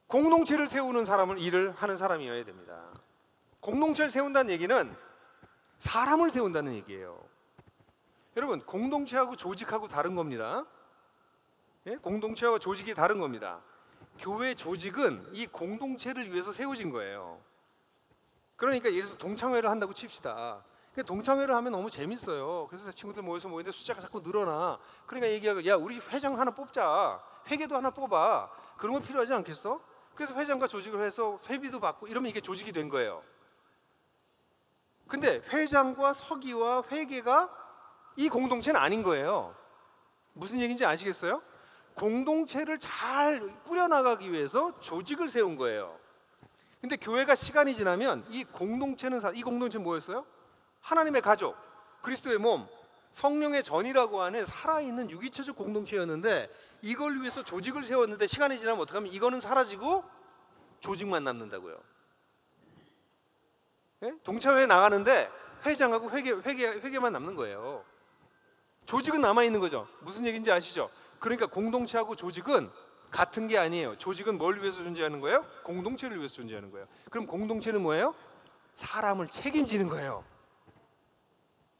공동체를 세우는 일을 하는 사람이어야 됩니다. 공동체를 세운다는 얘기는 사람을 세운다는 얘기예요. 여러분, 공동체하고 조직하고 다른 겁니다. 예? 공동체와 조직이 다른 겁니다. 교회 조직은 이 공동체를 위해서 세워진 거예요. 그러니까 예를 들어서 동창회를 한다고 칩시다. 근데 동창회를 하면 너무 재밌어요. 그래서 친구들 모여서 모이는데 숫자가 자꾸 늘어나. 그러니까 얘기하고, 야, 우리 회장 하나 뽑자. 회계도 하나 뽑아. 그런 거 필요하지 않겠어? 그래서 회장과 조직을 해서 회비도 받고 이러면 이게 조직이 된 거예요. 근데 회장과 서기와 회계가 이 공동체는 아닌 거예요. 무슨 얘기인지 아시겠어요? 공동체를 잘 꾸려나가기 위해서 조직을 세운 거예요. 근데 교회가 시간이 지나면 이 공동체는 뭐였어요? 하나님의 가족, 그리스도의 몸, 성령의 전이라고 하는 살아있는 유기체적 공동체였는데 이걸 위해서 조직을 세웠는데 시간이 지나면 어떻게 하면 이거는 사라지고 조직만 남는다고요. 예? 동창회에 나가는데 회장하고 회계만 남는 거예요. 조직은 남아있는 거죠. 무슨 얘기인지 아시죠? 그러니까 공동체하고 조직은 같은 게 아니에요. 조직은 뭘 위해서 존재하는 거예요? 공동체를 위해서 존재하는 거예요. 그럼 공동체는 뭐예요? 사람을 책임지는 거예요.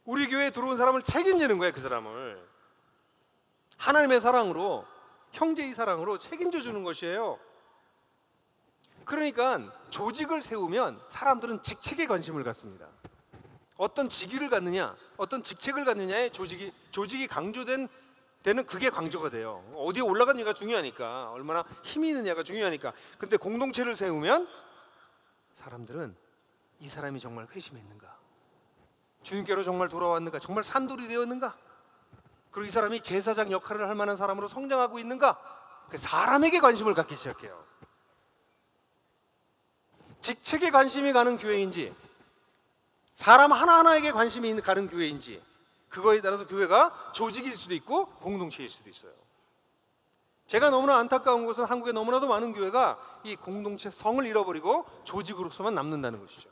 우리 교회에 들어온 사람을 책임지는 거예요. 그 사람을 하나님의 사랑으로, 형제의 사랑으로 책임져 주는 것이에요. 그러니까 조직을 세우면 사람들은 직책에 관심을 갖습니다. 어떤 직위를 갖느냐, 어떤 직책을 갖느냐에 조직이 강조된 때는 그게 강조가 돼요. 어디에 올라가느냐가 중요하니까, 얼마나 힘이 있느냐가 중요하니까. 근데 공동체를 세우면 사람들은 이 사람이 정말 회심했는가, 주님께로 정말 돌아왔는가, 정말 산돌이 되었는가, 그리고 이 사람이 제사장 역할을 할 만한 사람으로 성장하고 있는가, 사람에게 관심을 갖기 시작해요. 직책에 관심이 가는 교회인지 사람 하나하나에게 관심이 가는 교회인지, 그거에 따라서 교회가 조직일 수도 있고 공동체일 수도 있어요. 제가 너무나 안타까운 것은 한국에 너무나도 많은 교회가 이 공동체 성을 잃어버리고 조직으로서만 남는다는 것이죠.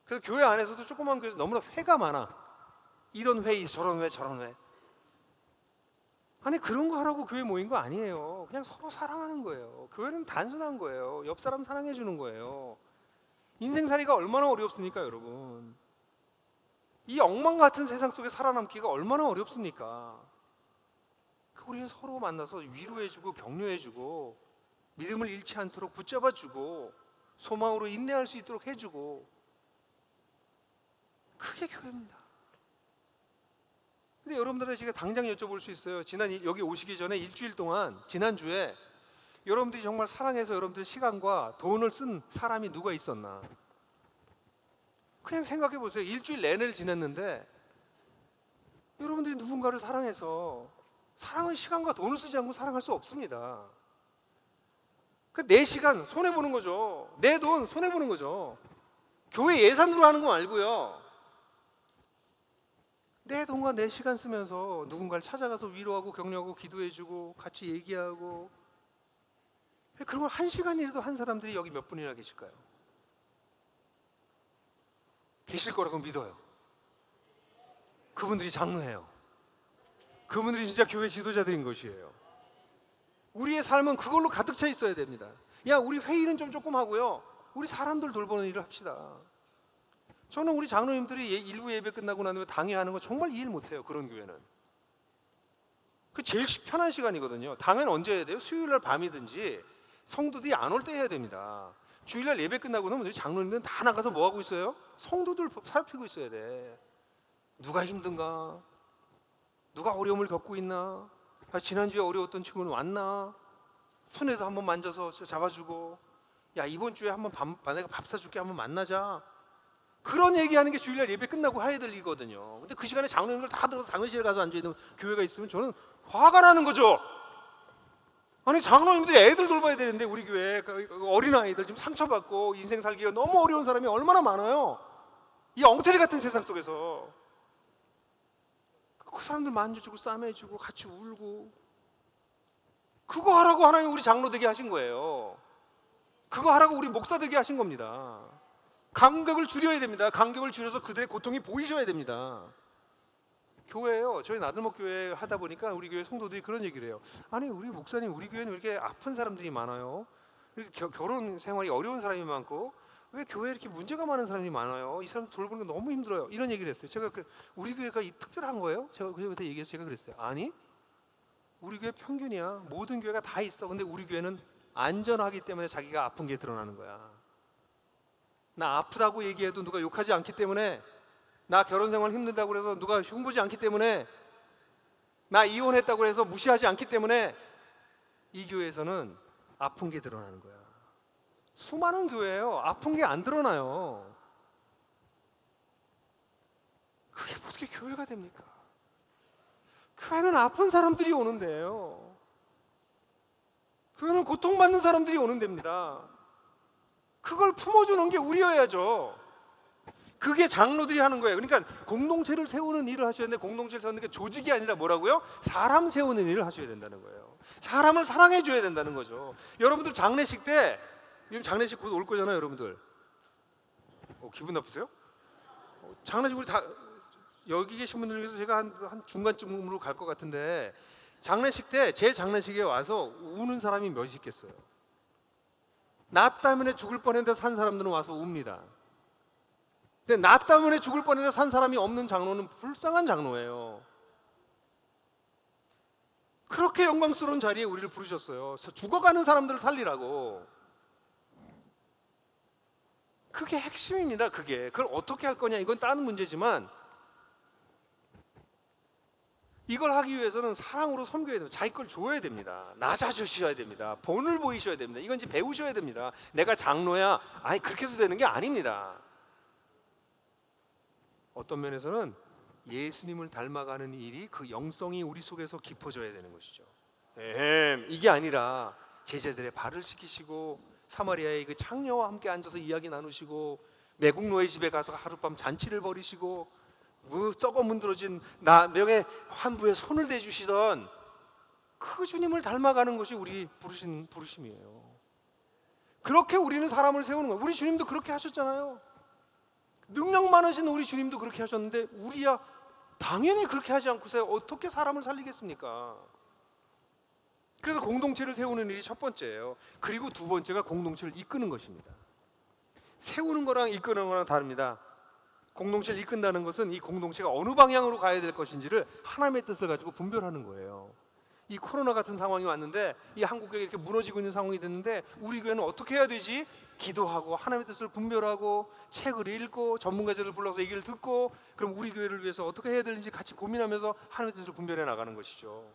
그래서 교회 안에서도 조그만 교회에서 너무나 회가 많아. 이런 회, 저런 회, 저런 회. 아니, 그런 거 하라고 교회 모인 거 아니에요. 그냥 서로 사랑하는 거예요. 교회는 단순한 거예요. 옆 사람 사랑해 주는 거예요. 인생살이가 얼마나 어렵습니까, 여러분? 이 엉망 같은 세상 속에 살아남기가 얼마나 어렵습니까? 우리는 서로 만나서 위로해주고 격려해주고 믿음을 잃지 않도록 붙잡아주고 소망으로 인내할 수 있도록 해주고, 그게 교회입니다. 근데 여러분들한테 제가 당장 여쭤볼 수 있어요. 여기 오시기 전에 일주일 동안, 지난주에 여러분들이 정말 사랑해서 여러분들 시간과 돈을 쓴 사람이 누가 있었나? 그냥 생각해 보세요. 일주일 내내를 지냈는데 여러분들이 누군가를 사랑해서, 사랑은 시간과 돈을 쓰지 않고 사랑할 수 없습니다. 내 시간 손해보는 거죠. 내 돈 손해보는 거죠. 교회 예산으로 하는 거 말고요. 내 돈과 내 시간 쓰면서 누군가를 찾아가서 위로하고 격려하고 기도해주고 같이 얘기하고, 그런 걸 한 시간이라도 한 사람들이 여기 몇 분이나 계실까요? 계실 거라고 믿어요. 그분들이 장로예요. 그분들이 진짜 교회 지도자들인 것이에요. 우리의 삶은 그걸로 가득 차 있어야 됩니다. 야, 우리 회의는 좀 조금 하고요, 우리 사람들 돌보는 일을 합시다. 저는 우리 장로님들이 일부 예배 끝나고 난 후에 당회하는 거 정말 이해를 못해요. 그런 교회는 그 제일 편한 시간이거든요. 당회는 언제 해야 돼요? 수요일날 밤이든지 성도들이 안 올 때 해야 됩니다. 주일날 예배 끝나고 나면 우리 장로님들은 다 나가서 뭐 하고 있어요? 성도들 살피고 있어야 돼. 누가 힘든가? 누가 어려움을 겪고 있나? 지난주에 어려웠던 친구는 왔나? 손에도 한번 만져서 잡아주고, 야, 이번 주에 한번 내가 밥 사줄게, 한번 만나자. 그런 얘기하는 게 주일날 예배 끝나고 해야 될 일이거든요. 근데 그 시간에 장로님들 다 들어서 당회실에 가서 앉아있는 교회가 있으면 저는 화가 나는 거죠. 아니, 장로님들이 애들 돌봐야 되는데 우리 교회 어린아이들 지금 상처받고 인생 살기가 너무 어려운 사람이 얼마나 많아요. 이 엉터리 같은 세상 속에서 그 사람들 만져주고 싸매주고 같이 울고, 그거 하라고 하나님 우리 장로 되게 하신 거예요. 그거 하라고 우리 목사 되게 하신 겁니다. 간격을 줄여야 됩니다. 간격을 줄여서 그들의 고통이 보이셔야 됩니다. 교회요, 저희 나들목 교회 하다 보니까 우리 교회 성도들이 그런 얘기를 해요. 아니, 우리 목사님, 우리 교회는 왜 이렇게 아픈 사람들이 많아요? 이렇게 결혼 생활이 어려운 사람이 많고, 왜 교회에 이렇게 문제가 많은 사람이 많아요? 이 사람 돌보는 게 너무 힘들어요. 이런 얘기를 했어요. 제가 우리 교회가 특별한 거예요? 제가 그때 얘기해서 제가 그랬어요. 아니, 우리 교회 평균이야. 모든 교회가 다 있어. 근데 우리 교회는 안전하기 때문에 자기가 아픈 게 드러나는 거야.
나 아프다고 얘기해도 누가 욕하지 않기 때문에, 나 결혼 생활 힘든다고 해서 누가 흉보지 않기 때문에, 나 이혼했다고 해서 무시하지 않기 때문에 이 교회에서는 아픈 게 드러나는 거야. 수많은 교회예요. 아픈 게 안 드러나요. 그게 어떻게 교회가 됩니까? 교회는 아픈 사람들이 오는 데예요. 교회는 고통받는 사람들이 오는 데입니다. 그걸 품어주는 게 우리여야죠. 그게 장로들이 하는 거예요. 그러니까 공동체를 세우는 일을 하셔야 되는데, 공동체를 세우는 게 조직이 아니라 뭐라고요? 사람 세우는 일을 하셔야 된다는 거예요. 사람을 사랑해 줘야 된다는 거죠. 여러분들 장례식 때, 장례식 곧 올 거잖아요, 여러분들. 기분 나쁘세요? 장례식 우리 다 여기 계신 분들 중에서 제가 한 중간쯤으로 갈 것 같은데, 장례식 때 제 장례식에 와서 우는 사람이 몇이 있겠어요? 나 때문에 죽을 뻔했는데 산 사람들은 와서 웁니다. 근데 나 때문에 죽을 뻔했는데 산 사람이 없는 장로는 불쌍한 장로예요. 그렇게 영광스러운 자리에 우리를 부르셨어요. 죽어가는 사람들을 살리라고. 그게 핵심입니다. 그걸 어떻게 할 거냐, 이건 다른 문제지만, 이걸 하기 위해서는 사랑으로 섬겨야 됩니다. 자기 걸 줘야 됩니다. 낮아주셔야 됩니다. 본을 보이셔야 됩니다. 이건 이제 배우셔야 됩니다. 내가 장로야, 아니 그렇게 해서 되는 게 아닙니다. 어떤 면에서는 예수님을 닮아가는 일이, 그 영성이 우리 속에서 깊어져야 되는 것이죠. 이게 아니라 제자들의 발을 씻기시고, 사마리아의 그 창녀와 함께 앉아서 이야기 나누시고, 매국노의 집에 가서 하룻밤 잔치를 벌이시고, 썩어 문드러진 명의 환부에 손을 대주시던 그 주님을 닮아가는 것이 우리 부르심이에요. 그렇게 우리는 사람을 세우는 거예요. 우리 주님도 그렇게 하셨잖아요. 능력 많으신 우리 주님도 그렇게 하셨는데, 우리야 당연히 그렇게 하지 않고서 어떻게 사람을 살리겠습니까? 그래서 공동체를 세우는 일이 첫 번째예요. 그리고 두 번째가 공동체를 이끄는 것입니다. 세우는 거랑 이끄는 거랑 다릅니다. 공동체를 이끈다는 것은 이 공동체가 어느 방향으로 가야 될 것인지를 하나님의 뜻을 가지고 분별하는 거예요. 이 코로나 같은 상황이 왔는데, 이 한국교회가 이렇게 무너지고 있는 상황이 됐는데, 우리 교회는 어떻게 해야 되지? 기도하고 하나님의 뜻을 분별하고 책을 읽고 전문가들을 불러서 얘기를 듣고, 그럼 우리 교회를 위해서 어떻게 해야 되는지 같이 고민하면서 하나님의 뜻을 분별해 나가는 것이죠.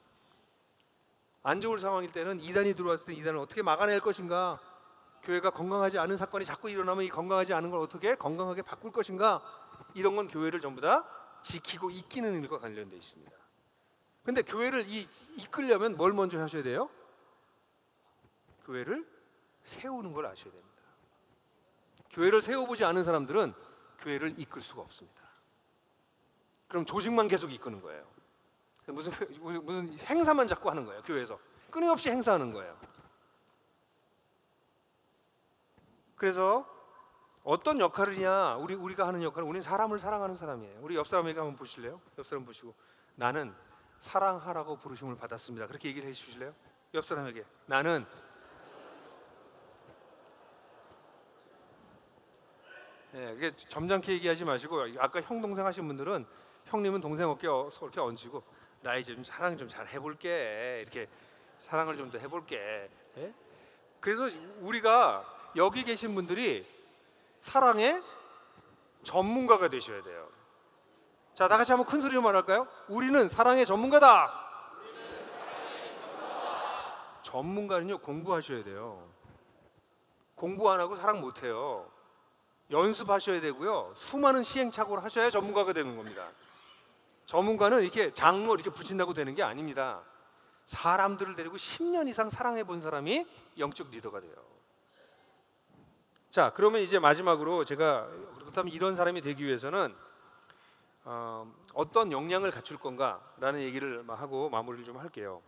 안 좋을 상황일 때는 이단이 들어왔을 때 이단을 어떻게 막아낼 것인가, 교회가 건강하지 않은 사건이 자꾸 일어나면 이 건강하지 않은 걸 어떻게 건강하게 바꿀 것인가, 이런 건 교회를 전부 다 지키고 이끄는 일과 관련되어 있습니다. 근데 교회를 이끌려면 뭘 먼저 하셔야 돼요? 교회를 세우는 걸 아셔야 됩니다. 교회를 세워보지 않은 사람들은 교회를 이끌 수가 없습니다. 그럼 조직만 계속 이끄는 거예요. 무슨 행사만 자꾸 하는 거예요. 교회에서 끊임없이 행사하는 거예요. 그래서 어떤 역할이냐, 우리가 하는 역할은, 우리는 사람을 사랑하는 사람이에요. 우리 옆 사람에게 한번 보실래요? 옆 사람 보시고, 나는 사랑하라고 부르심을 받았습니다. 그렇게 얘기를 해주실래요? 옆 사람에게, 나는 점잖게 얘기하지 마시고, 아까 형 동생 하신 분들은 형님은 동생 어깨에 이렇게 얹히고, 나 이제 좀 사랑 좀 잘 해볼게, 이렇게 사랑을 좀 더 해볼게. 그래서 우리가 여기 계신 분들이 사랑의 전문가가 되셔야 돼요. 자, 다 같이 한번 큰 소리로 말할까요? 우리는 사랑의 전문가다. 전문가는요, 공부하셔야 돼요. 공부 안 하고 사랑 못 해요. 연습하셔야 되고요, 수많은 시행착오를 하셔야 전문가가 되는 겁니다. 전문가는 이렇게 장로 이렇게 붙인다고 되는 게 아닙니다. 사람들을 데리고 10년 이상 사랑해 본 사람이 영적 리더가 돼요. 자, 그러면 이제 마지막으로 제가, 그렇다면 이런 사람이 되기 위해서는 어떤 역량을 갖출 건가라는 얘기를 하고 마무리를 좀 할게요.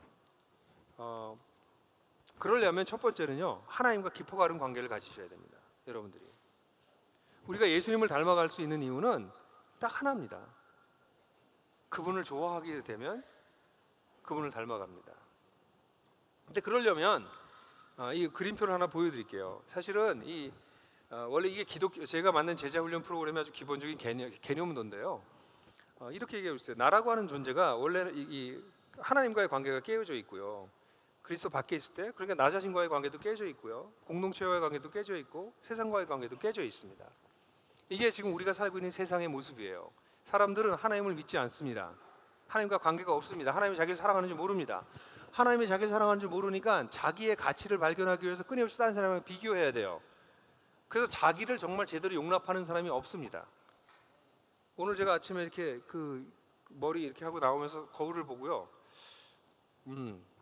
그러려면 첫 번째는요, 하나님과 깊어 가는 관계를 가지셔야 됩니다. 여러분들이 우리가 예수님을 닮아갈 수 있는 이유는 딱 하나입니다. 그분을 좋아하게 되면 그분을 닮아갑니다. 근데 그러려면 이 그림표를 하나 보여드릴게요. 사실은 원래 이게 제가 만든 제자훈련 프로그램의 아주 기본적인 개념론인데요. 이렇게 얘기하고 있어요. 나라고 하는 존재가 원래는 이 하나님과의 관계가 깨어져 있고요, 그리스도 밖에 있을 때, 그러니까 나 자신과의 관계도 깨져 있고요, 공동체와의 관계도 깨져 있고, 세상과의 관계도 깨져 있습니다. 이게 지금 우리가 살고 있는 세상의 모습이에요. 사람들은 하나님을 믿지 않습니다. 하나님과 관계가 없습니다. 하나님이 자기를 사랑하는지 모릅니다. 하나님이 자기를 사랑하는지 모르니까 자기의 가치를 발견하기 위해서 끊임없이 다른 사람과 비교해야 돼요. 그래서 자기를 정말 제대로 용납하는 사람이 없습니다. 오늘 제가 아침에 이렇게 그 머리 이렇게 하고 나오면서 거울을 보고요.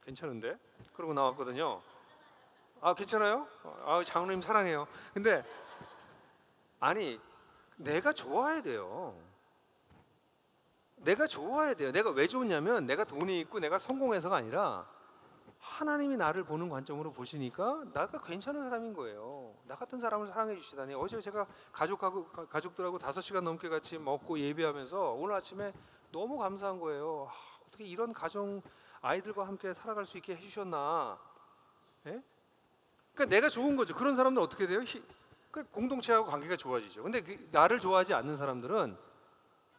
괜찮은데? 그러고 나왔거든요. 아, 괜찮아요? 아, 장로님 사랑해요. 근데 아니, 내가 좋아야 돼요. 내가 좋아야 돼요. 내가 왜 좋냐면 내가 돈이 있고 내가 성공해서가 아니라 하나님이 나를 보는 관점으로 보시니까 나가 괜찮은 사람인 거예요. 나 같은 사람을 사랑해 주시다니. 어제 제가 가족들하고 5시간 넘게 같이 먹고 예배하면서 오늘 아침에 너무 감사한 거예요. 어떻게 이런 가정 아이들과 함께 살아갈 수 있게 해주셨나. 예? 그러니까 내가 좋은 거죠. 그런 사람들 어떻게 돼요? 공동체하고 관계가 좋아지죠. 근데 나를 좋아하지 않는 사람들은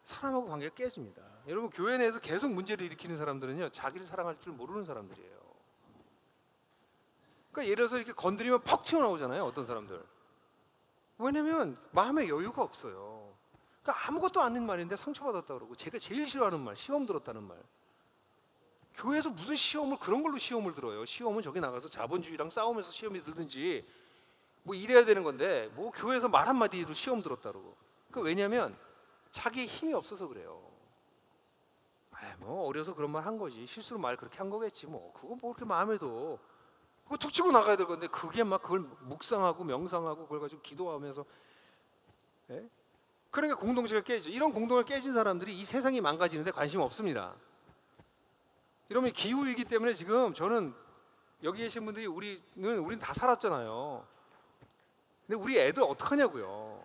사람하고 관계가 깨집니다. 여러분, 교회 내에서 계속 문제를 일으키는 사람들은요, 자기를 사랑할 줄 모르는 사람들이에요. 그러니까 예를 들어서 이렇게 건드리면 퍽 튀어나오잖아요, 어떤 사람들. 왜냐면 마음에 여유가 없어요. 그러니까 아무것도 아닌 말인데 상처받았다 그러고, 제가 제일 싫어하는 말, 시험 들었다는 말. 교회에서 무슨 시험을 그런 걸로 시험을 들어요. 시험은 저기 나가서 자본주의랑 싸우면서 시험이 들든지 뭐 이래야 되는 건데, 뭐 교회에서 말 한마디로 시험 들었다 그러고. 그러니까 왜냐면 자기의 힘이 없어서 그래요. 뭐 어려서 그런 말 한 거지. 실수로 말 그렇게 한 거겠지 뭐. 그거 뭐 그렇게 마음에 둬. 그거 툭 치고 나가야 될 건데 그게 막 그걸 묵상하고 명상하고 그걸 가지고 기도하면서. 예? 그러니까 공동체가 깨지죠. 이런 공동을 깨진 사람들이 이 세상이 망가지는데 관심 없습니다. 이러면 기후이기 때문에 지금 저는 여기 계신 분들이 우린 다 살았잖아요. 근데 우리 애들 어떡하냐고요.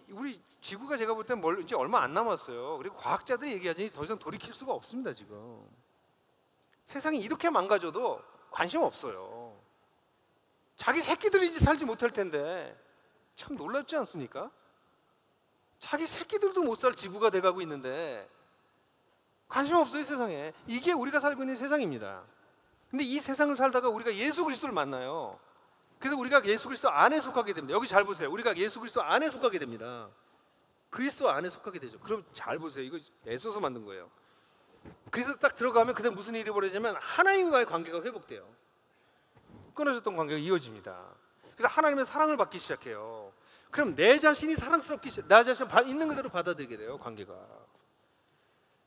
우리 지구가 제가 볼 땐 이제 얼마 안 남았어요. 그리고 과학자들이 얘기하지 더 이상 돌이킬 수가 없습니다. 지금 세상이 이렇게 망가져도 관심 없어요. 자기 새끼들이 살지 못할 텐데 참 놀랍지 않습니까? 자기 새끼들도 못 살 지구가 돼가고 있는데 관심 없어요, 세상에. 이게 우리가 살고 있는 세상입니다. 근데 이 세상을 살다가 우리가 예수 그리스도를 만나요. 그래서 우리가 예수 그리스도 안에 속하게 됩니다. 여기 잘 보세요. 우리가 예수 그리스도 안에 속하게 됩니다. 그리스도 안에 속하게 되죠. 그럼 잘 보세요. 이거 애써서 만든 거예요. 그래서 딱 들어가면 그다음 무슨 일이 벌어지냐면 하나님과의 관계가 회복돼요. 끊어졌던 관계가 이어집니다. 그래서 하나님의 사랑을 받기 시작해요. 그럼 내 자신이 사랑스럽기 시작, 나 자신을 있는 그대로 받아들이게 돼요. 관계가.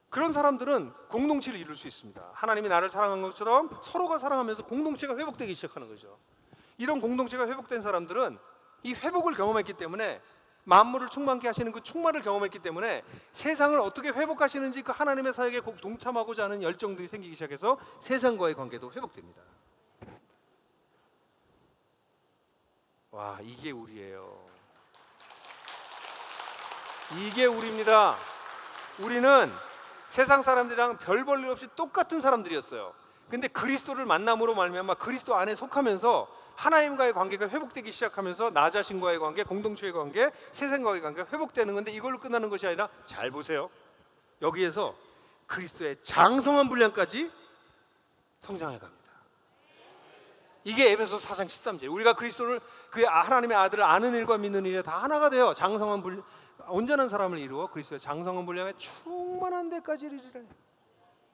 그런 사람들은 공동체를 이룰 수 있습니다. 하나님이 나를 사랑한 것처럼 서로가 사랑하면서 공동체가 회복되기 시작하는 거죠. 이런 공동체가 회복된 사람들은 이 회복을 경험했기 때문에, 만물을 충만케 하시는 그 충만을 경험했기 때문에 세상을 어떻게 회복하시는지 그 하나님의 사역에 꼭 동참하고자 하는 열정들이 생기기 시작해서 세상과의 관계도 회복됩니다. 와, 이게 우리예요. 이게 우리입니다. 우리는 세상 사람들이랑 별 볼 일 없이 똑같은 사람들이었어요. 근데 그리스도를 만남으로 말미암아 그리스도 안에 속하면서 하나님과의 관계가 회복되기 시작하면서 나 자신과의 관계, 공동체의 관계, 세상과의 관계가 회복되는 건데, 이걸로 끝나는 것이 아니라 잘 보세요. 여기에서 그리스도의 장성한 분량까지 성장해 갑니다. 이게 에베소서 4장 13절. 우리가 그리스도를, 그의 하나님의 아들을 아는 일과 믿는 일에 다 하나가 되어 장성한 분량, 온전한 사람을 이루어 그리스도의 장성한 분량에 충만한 데까지 이르리라.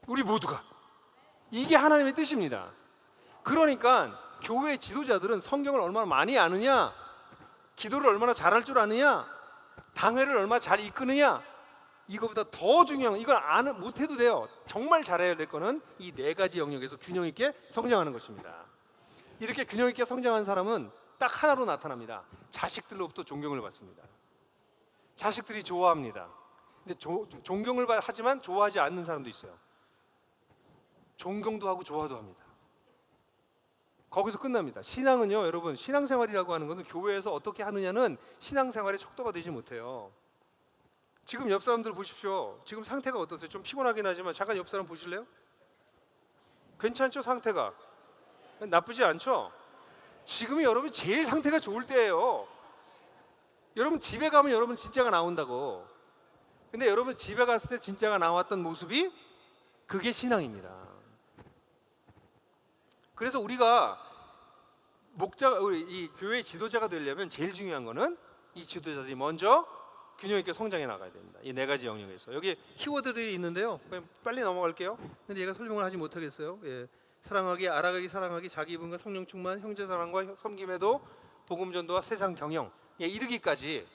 우리 모두가. 이게 하나님의 뜻입니다. 그러니까 교회 지도자들은 성경을 얼마나 많이 아느냐, 기도를 얼마나 잘할 줄 아느냐, 당회를 얼마나 잘 이끄느냐, 이거보다 더 중요한, 이걸 못해도 돼요. 정말 잘해야 될 거는 이 4가지 영역에서 균형 있게 성장하는 것입니다. 이렇게 균형 있게 성장한 사람은 딱 하나로 나타납니다. 자식들로부터 존경을 받습니다. 자식들이 좋아합니다. 근데 존경을 하지만 좋아하지 않는 사람도 있어요. 존경도 하고 좋아도 합니다. 거기서 끝납니다. 신앙은요, 여러분, 신앙생활이라고 하는 것은 교회에서 어떻게 하느냐는 신앙생활의 척도가 되지 못해요. 지금 옆 사람들 보십시오. 지금 상태가 어떠세요? 좀 피곤하긴 하지만 잠깐 옆 사람 보실래요? 괜찮죠? 상태가 나쁘지 않죠? 지금이 여러분 제일 상태가 좋을 때예요. 여러분 집에 가면 여러분 진짜가 나온다고. 근데 여러분 집에 갔을 때 진짜가 나왔던 모습이 그게 신앙입니다. 그래서 우리가 목자가 우리 이 교회 지도자가 되려면 제일 중요한 거는 이 지도자들이 먼저 균형 있게 성장해 나가야 됩니다. 이 네 가지 영역에서 여기 키워드들이 있는데요. 그냥 빨리 넘어갈게요. 근데 얘가 설명을 하지 못하겠어요. 예. 사랑하기, 알아가기, 사랑하기, 자기 분과 성령 충만, 형제 사랑과 섬김에도 복음 전도와 세상 경영, 예, 이르기까지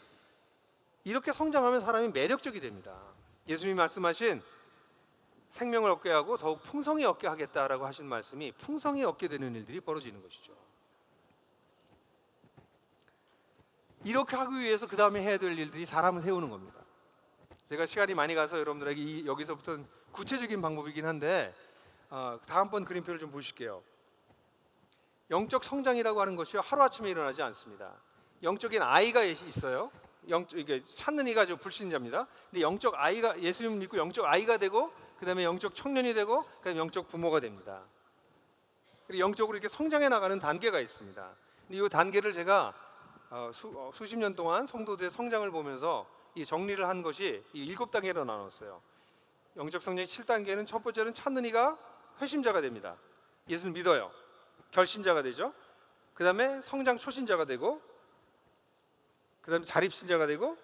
이렇게 성장하면 사람이 매력적이 됩니다. 예수님이 말씀하신 생명을 얻게 하고 더욱 풍성히 얻게 하겠다라고 하신 말씀이 풍성히 얻게 되는 일들이 벌어지는 것이죠. 이렇게 하기 위해서 그 다음에 해야 될 일들이 사람을 세우는 겁니다. 제가 시간이 많이 가서 여러분들에게 여기서부터는 구체적인 방법이긴 한데 다음번 그림표를 좀 보실게요. 영적 성장이라고 하는 것이 하루아침에 일어나지 않습니다. 영적인 아이가 있어요. 이게 찾는 이가 좀 불신자입니다. 근데 영적 아이가 예수님을 믿고 영적 아이가 되고 그 다음에 영적 청년이 되고 그 다음에 영적 부모가 됩니다. 그리고 영적으로 이렇게 성장해 나가는 단계가 있습니다. 근데 이 단계를 제가 수십 년 동안 성도들의 성장을 보면서 이 정리를 한 것이 이 7단계로 나눴어요. 영적 성장 7단계는 첫 번째는 찾는 이가 회심자가 됩니다. 예수를 믿어요. 결신자가 되죠. 그 다음에 성장 초신자가 되고 그 다음에 자립신자가 되고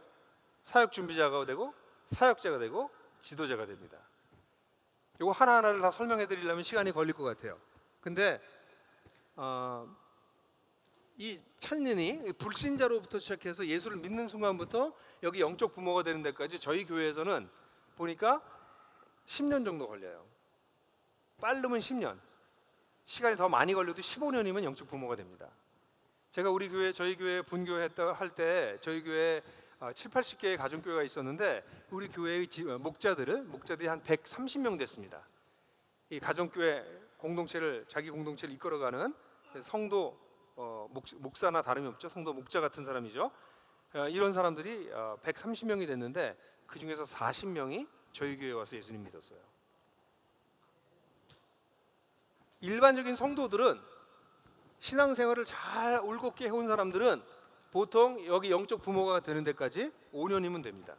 사역 준비자가 되고 사역자가 되고 지도자가 됩니다. 이거 하나하나를 다 설명해 드리려면 시간이 걸릴 것 같아요. 근데 이 찾는이 불신자로부터 시작해서 예수를 믿는 순간부터 여기 영적 부모가 되는 데까지 저희 교회에서는 보니까 10년 정도 걸려요. 빠르면 10년, 시간이 더 많이 걸려도 15년이면 영적 부모가 됩니다. 제가 우리 교회, 저희 교회 분교회 할 때 저희 교회 7, 80개의 가정교회가 있었는데 우리 교회의 목자들이 한 130명 됐습니다. 이 가정교회 공동체를 자기 공동체를 이끌어가는 성도 목사나 다름이 없죠. 성도 목자 같은 사람이죠. 이런 사람들이 130명이 됐는데 그 중에서 40명이 저희 교회에 와서 예수님 믿었어요. 일반적인 성도들은 신앙생활을 잘 올곧게 해온 사람들은 보통 여기 영적 부모가 되는 데까지 5년이면 됩니다.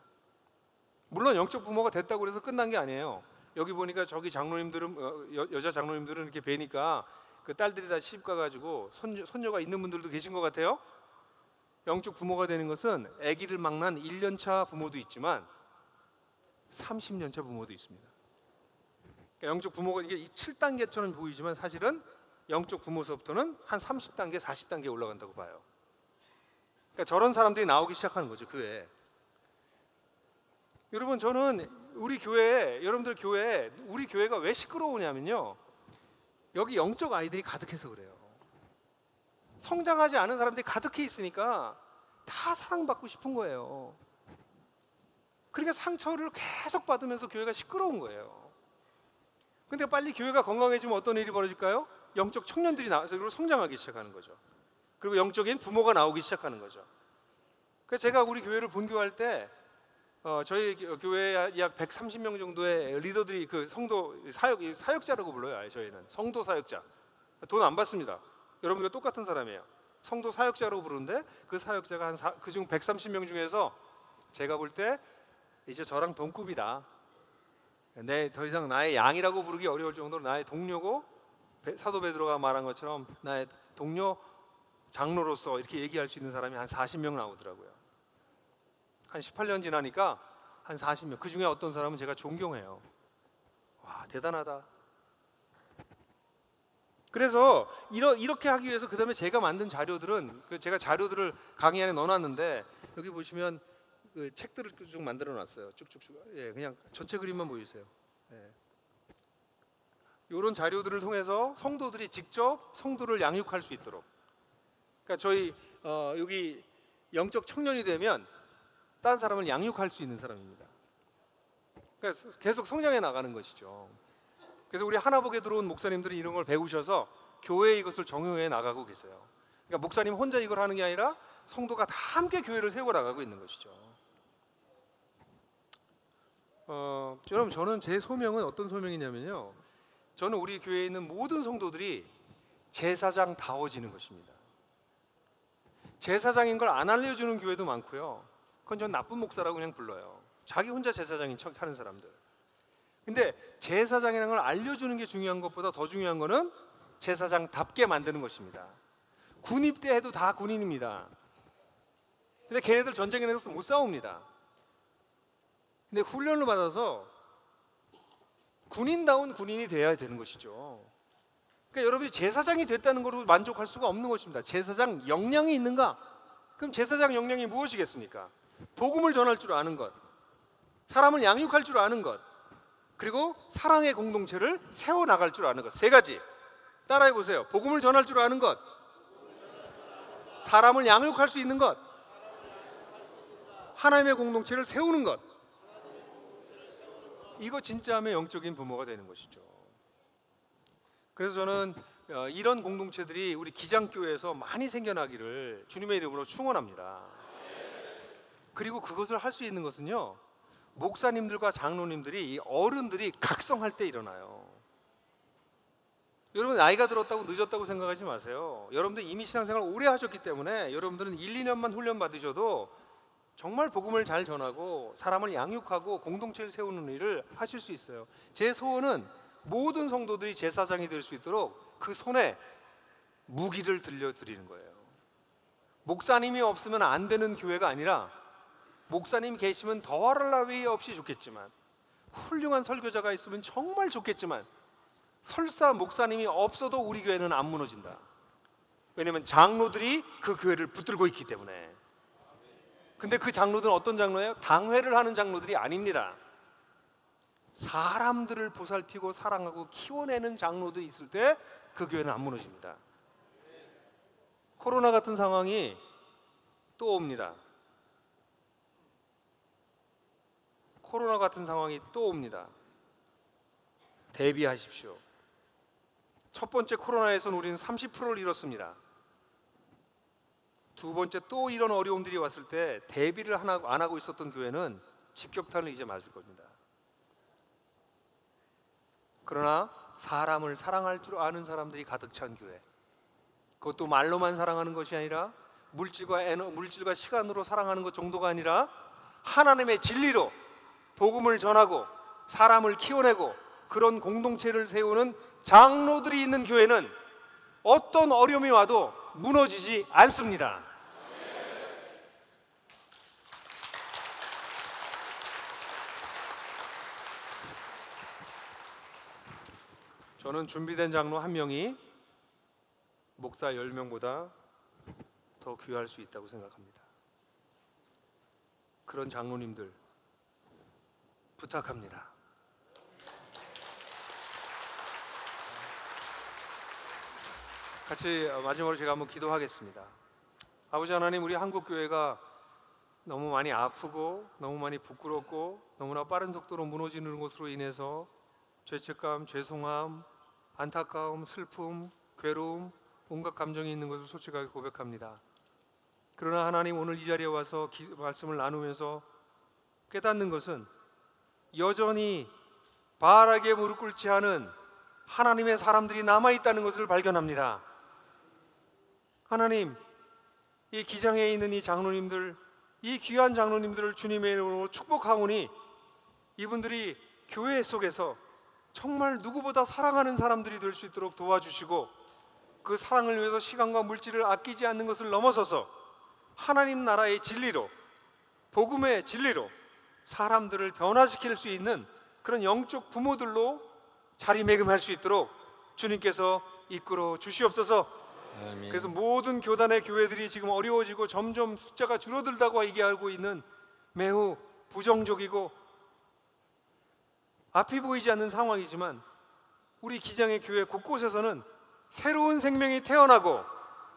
물론 영적 부모가 됐다고 해서 끝난 게 아니에요. 여기 보니까 저기 장로님들은 여자 장로님들은 이렇게 뵈니까 그 딸들이 다 시집 가가지고 손녀가 있는 분들도 계신 것 같아요. 영적 부모가 되는 것은 아기를 막 난 1년차 부모도 있지만 30년차 부모도 있습니다. 그러니까 영적 부모가 이게 7단계처럼 보이지만 사실은 영적 부모서부터는 한 30단계, 40단계 올라간다고 봐요. 그러니까 저런 사람들이 나오기 시작하는 거죠, 교회에. 여러분, 저는 우리 교회, 여러분들 교회, 우리 교회가 왜 시끄러우냐면요, 여기 영적 아이들이 가득해서 그래요. 성장하지 않은 사람들이 가득해 있으니까 다 사랑받고 싶은 거예요. 그러니까 상처를 계속 받으면서 교회가 시끄러운 거예요. 근데 빨리 교회가 건강해지면 어떤 일이 벌어질까요? 영적 청년들이 나와서 성장하기 시작하는 거죠. 그리고 영적인 부모가 나오기 시작하는 거죠. 그래서 제가 우리 교회를 분교할 때 저희 교회에 약 130명 정도의 리더들이 그 성도 사역자라고 불러요. 저희는 성도 사역자. 돈 안 받습니다. 여러분과 똑같은 사람이에요. 성도 사역자라고 부르는데 그 사역자가 그중 130명 중에서 제가 볼 때 이제 저랑 동급이다. 더 이상 나의 양이라고 부르기 어려울 정도로 나의 동료고, 사도 베드로가 말한 것처럼 나의 동료 장로로서 이렇게 얘기할 수 있는 사람이 한 40명 나오더라고요. 한 18년 지나니까 한 40명. 그 중에 어떤 사람은 제가 존경해요. 와, 대단하다. 그래서 이렇게 하기 위해서 그 다음에 제가 만든 자료들은 제가 자료들을 강의 안에 넣어놨는데 여기 보시면 그 책들을 쭉 만들어 놨어요. 쭉쭉쭉. 예, 그냥 전체 그림만 보여주세요. 예. 이런 자료들을 통해서 성도들이 직접 성도를 양육할 수 있도록. 그러니까 저희 여기 영적 청년이 되면 다른 사람을 양육할 수 있는 사람입니다. 그러니까 계속 성장해 나가는 것이죠. 그래서 우리 하나복에 들어온 목사님들이 이런 걸 배우셔서 교회에 이것을 정용해 나가고 계세요. 그러니까 목사님 혼자 이걸 하는 게 아니라 성도가 다 함께 교회를 세워 나가고 있는 것이죠. 여러분, 저는 제 소명은 어떤 소명이냐면요, 저는 우리 교회에 있는 모든 성도들이 제사장다워지는 것입니다. 제사장인 걸 안 알려주는 교회도 많고요. 그건 전 나쁜 목사라고 그냥 불러요. 자기 혼자 제사장인 척 하는 사람들. 근데 제사장이라는 걸 알려주는 게 중요한 것보다 더 중요한 거는 제사장답게 만드는 것입니다. 군 입대해도 다 군인입니다. 근데 걔네들 전쟁에 나가서 못 싸웁니다. 근데 훈련을 받아서 군인다운 군인이 되어야 되는 것이죠. 그러니까 여러분이 제사장이 됐다는 것으로 만족할 수가 없는 것입니다. 제사장 역량이 있는가? 그럼 제사장 역량이 무엇이겠습니까? 복음을 전할 줄 아는 것, 사람을 양육할 줄 아는 것, 그리고 사랑의 공동체를 세워나갈 줄 아는 것. 세 가지 따라해 보세요. 복음을 전할 줄 아는 것, 사람을 양육할 수 있는 것, 하나님의 공동체를 세우는 것. 이거 진짜 하면 영적인 부모가 되는 것이죠. 그래서 저는 이런 공동체들이 우리 기장교회에서 많이 생겨나기를 주님의 이름으로 축원합니다. 그리고 그것을 할 수 있는 것은요, 목사님들과 장로님들이, 이 어른들이 각성할 때 일어나요. 여러분 나이가 들었다고 늦었다고 생각하지 마세요. 여러분들 이미 신앙생활 오래 하셨기 때문에 여러분들은 1, 2년만 훈련 받으셔도 정말 복음을 잘 전하고 사람을 양육하고 공동체를 세우는 일을 하실 수 있어요. 제 소원은 모든 성도들이 제사장이 될 수 있도록 그 손에 무기를 들려드리는 거예요. 목사님이 없으면 안 되는 교회가 아니라, 목사님 계시면 더할 나위 없이 좋겠지만, 훌륭한 설교자가 있으면 정말 좋겠지만, 설사 목사님이 없어도 우리 교회는 안 무너진다. 왜냐하면 장로들이 그 교회를 붙들고 있기 때문에. 근데 그 장로들은 어떤 장로예요? 당회를 하는 장로들이 아닙니다. 사람들을 보살피고 사랑하고 키워내는 장로들이 있을 때 그 교회는 안 무너집니다. 코로나 같은 상황이 또 옵니다. 코로나 같은 상황이 또 옵니다. 대비하십시오. 첫 번째 코로나에선 우리는 30%를 잃었습니다. 두 번째 또 이런 어려움들이 왔을 때 대비를 안 하고 있었던 교회는 직격탄을 이제 맞을 겁니다. 그러나 사람을 사랑할 줄 아는 사람들이 가득 찬 교회, 그것도 말로만 사랑하는 것이 아니라 물질과 시간으로 사랑하는 것 정도가 아니라 하나님의 진리로 복음을 전하고 사람을 키워내고 그런 공동체를 세우는 장로들이 있는 교회는 어떤 어려움이 와도 무너지지 않습니다. 저는 준비된 장로 한 명이 목사 10명보다 더 귀할 수 있다고 생각합니다. 그런 장로님들 부탁합니다. 같이 마지막으로 제가 한번 기도하겠습니다. 아버지 하나님, 우리 한국교회가 너무 많이 아프고 너무 많이 부끄럽고 너무나 빠른 속도로 무너지는 것으로 인해서 죄책감, 죄송함, 안타까움, 슬픔, 괴로움, 온갖 감정이 있는 것을 솔직하게 고백합니다. 그러나 하나님, 오늘 이 자리에 와서 말씀을 나누면서 깨닫는 것은 여전히 바알에게 무릎 꿇지 않은 하나님의 사람들이 남아있다는 것을 발견합니다. 하나님, 이 기장에 있는 이 장로님들, 이 귀한 장로님들을 주님의 이름으로 축복하오니 이분들이 교회 속에서 정말 누구보다 사랑하는 사람들이 될 수 있도록 도와주시고, 그 사랑을 위해서 시간과 물질을 아끼지 않는 것을 넘어서서 하나님 나라의 진리로, 복음의 진리로 사람들을 변화시킬 수 있는 그런 영적 부모들로 자리매김할 수 있도록 주님께서 이끌어 주시옵소서.
아멘.
그래서 모든 교단의 교회들이 지금 어려워지고 점점 숫자가 줄어들다고 얘기하고 있는 매우 부정적이고 앞이 보이지 않는 상황이지만, 우리 기장의 교회 곳곳에서는 새로운 생명이 태어나고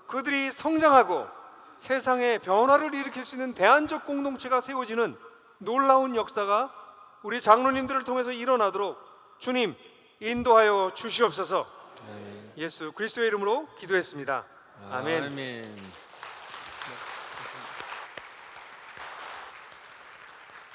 그들이 성장하고 세상에 변화를 일으킬 수 있는 대안적 공동체가 세워지는 놀라운 역사가 우리 장로님들을 통해서 일어나도록 주님 인도하여 주시옵소서.
아멘.
예수 그리스도의 이름으로 기도했습니다. 아멘.
아멘.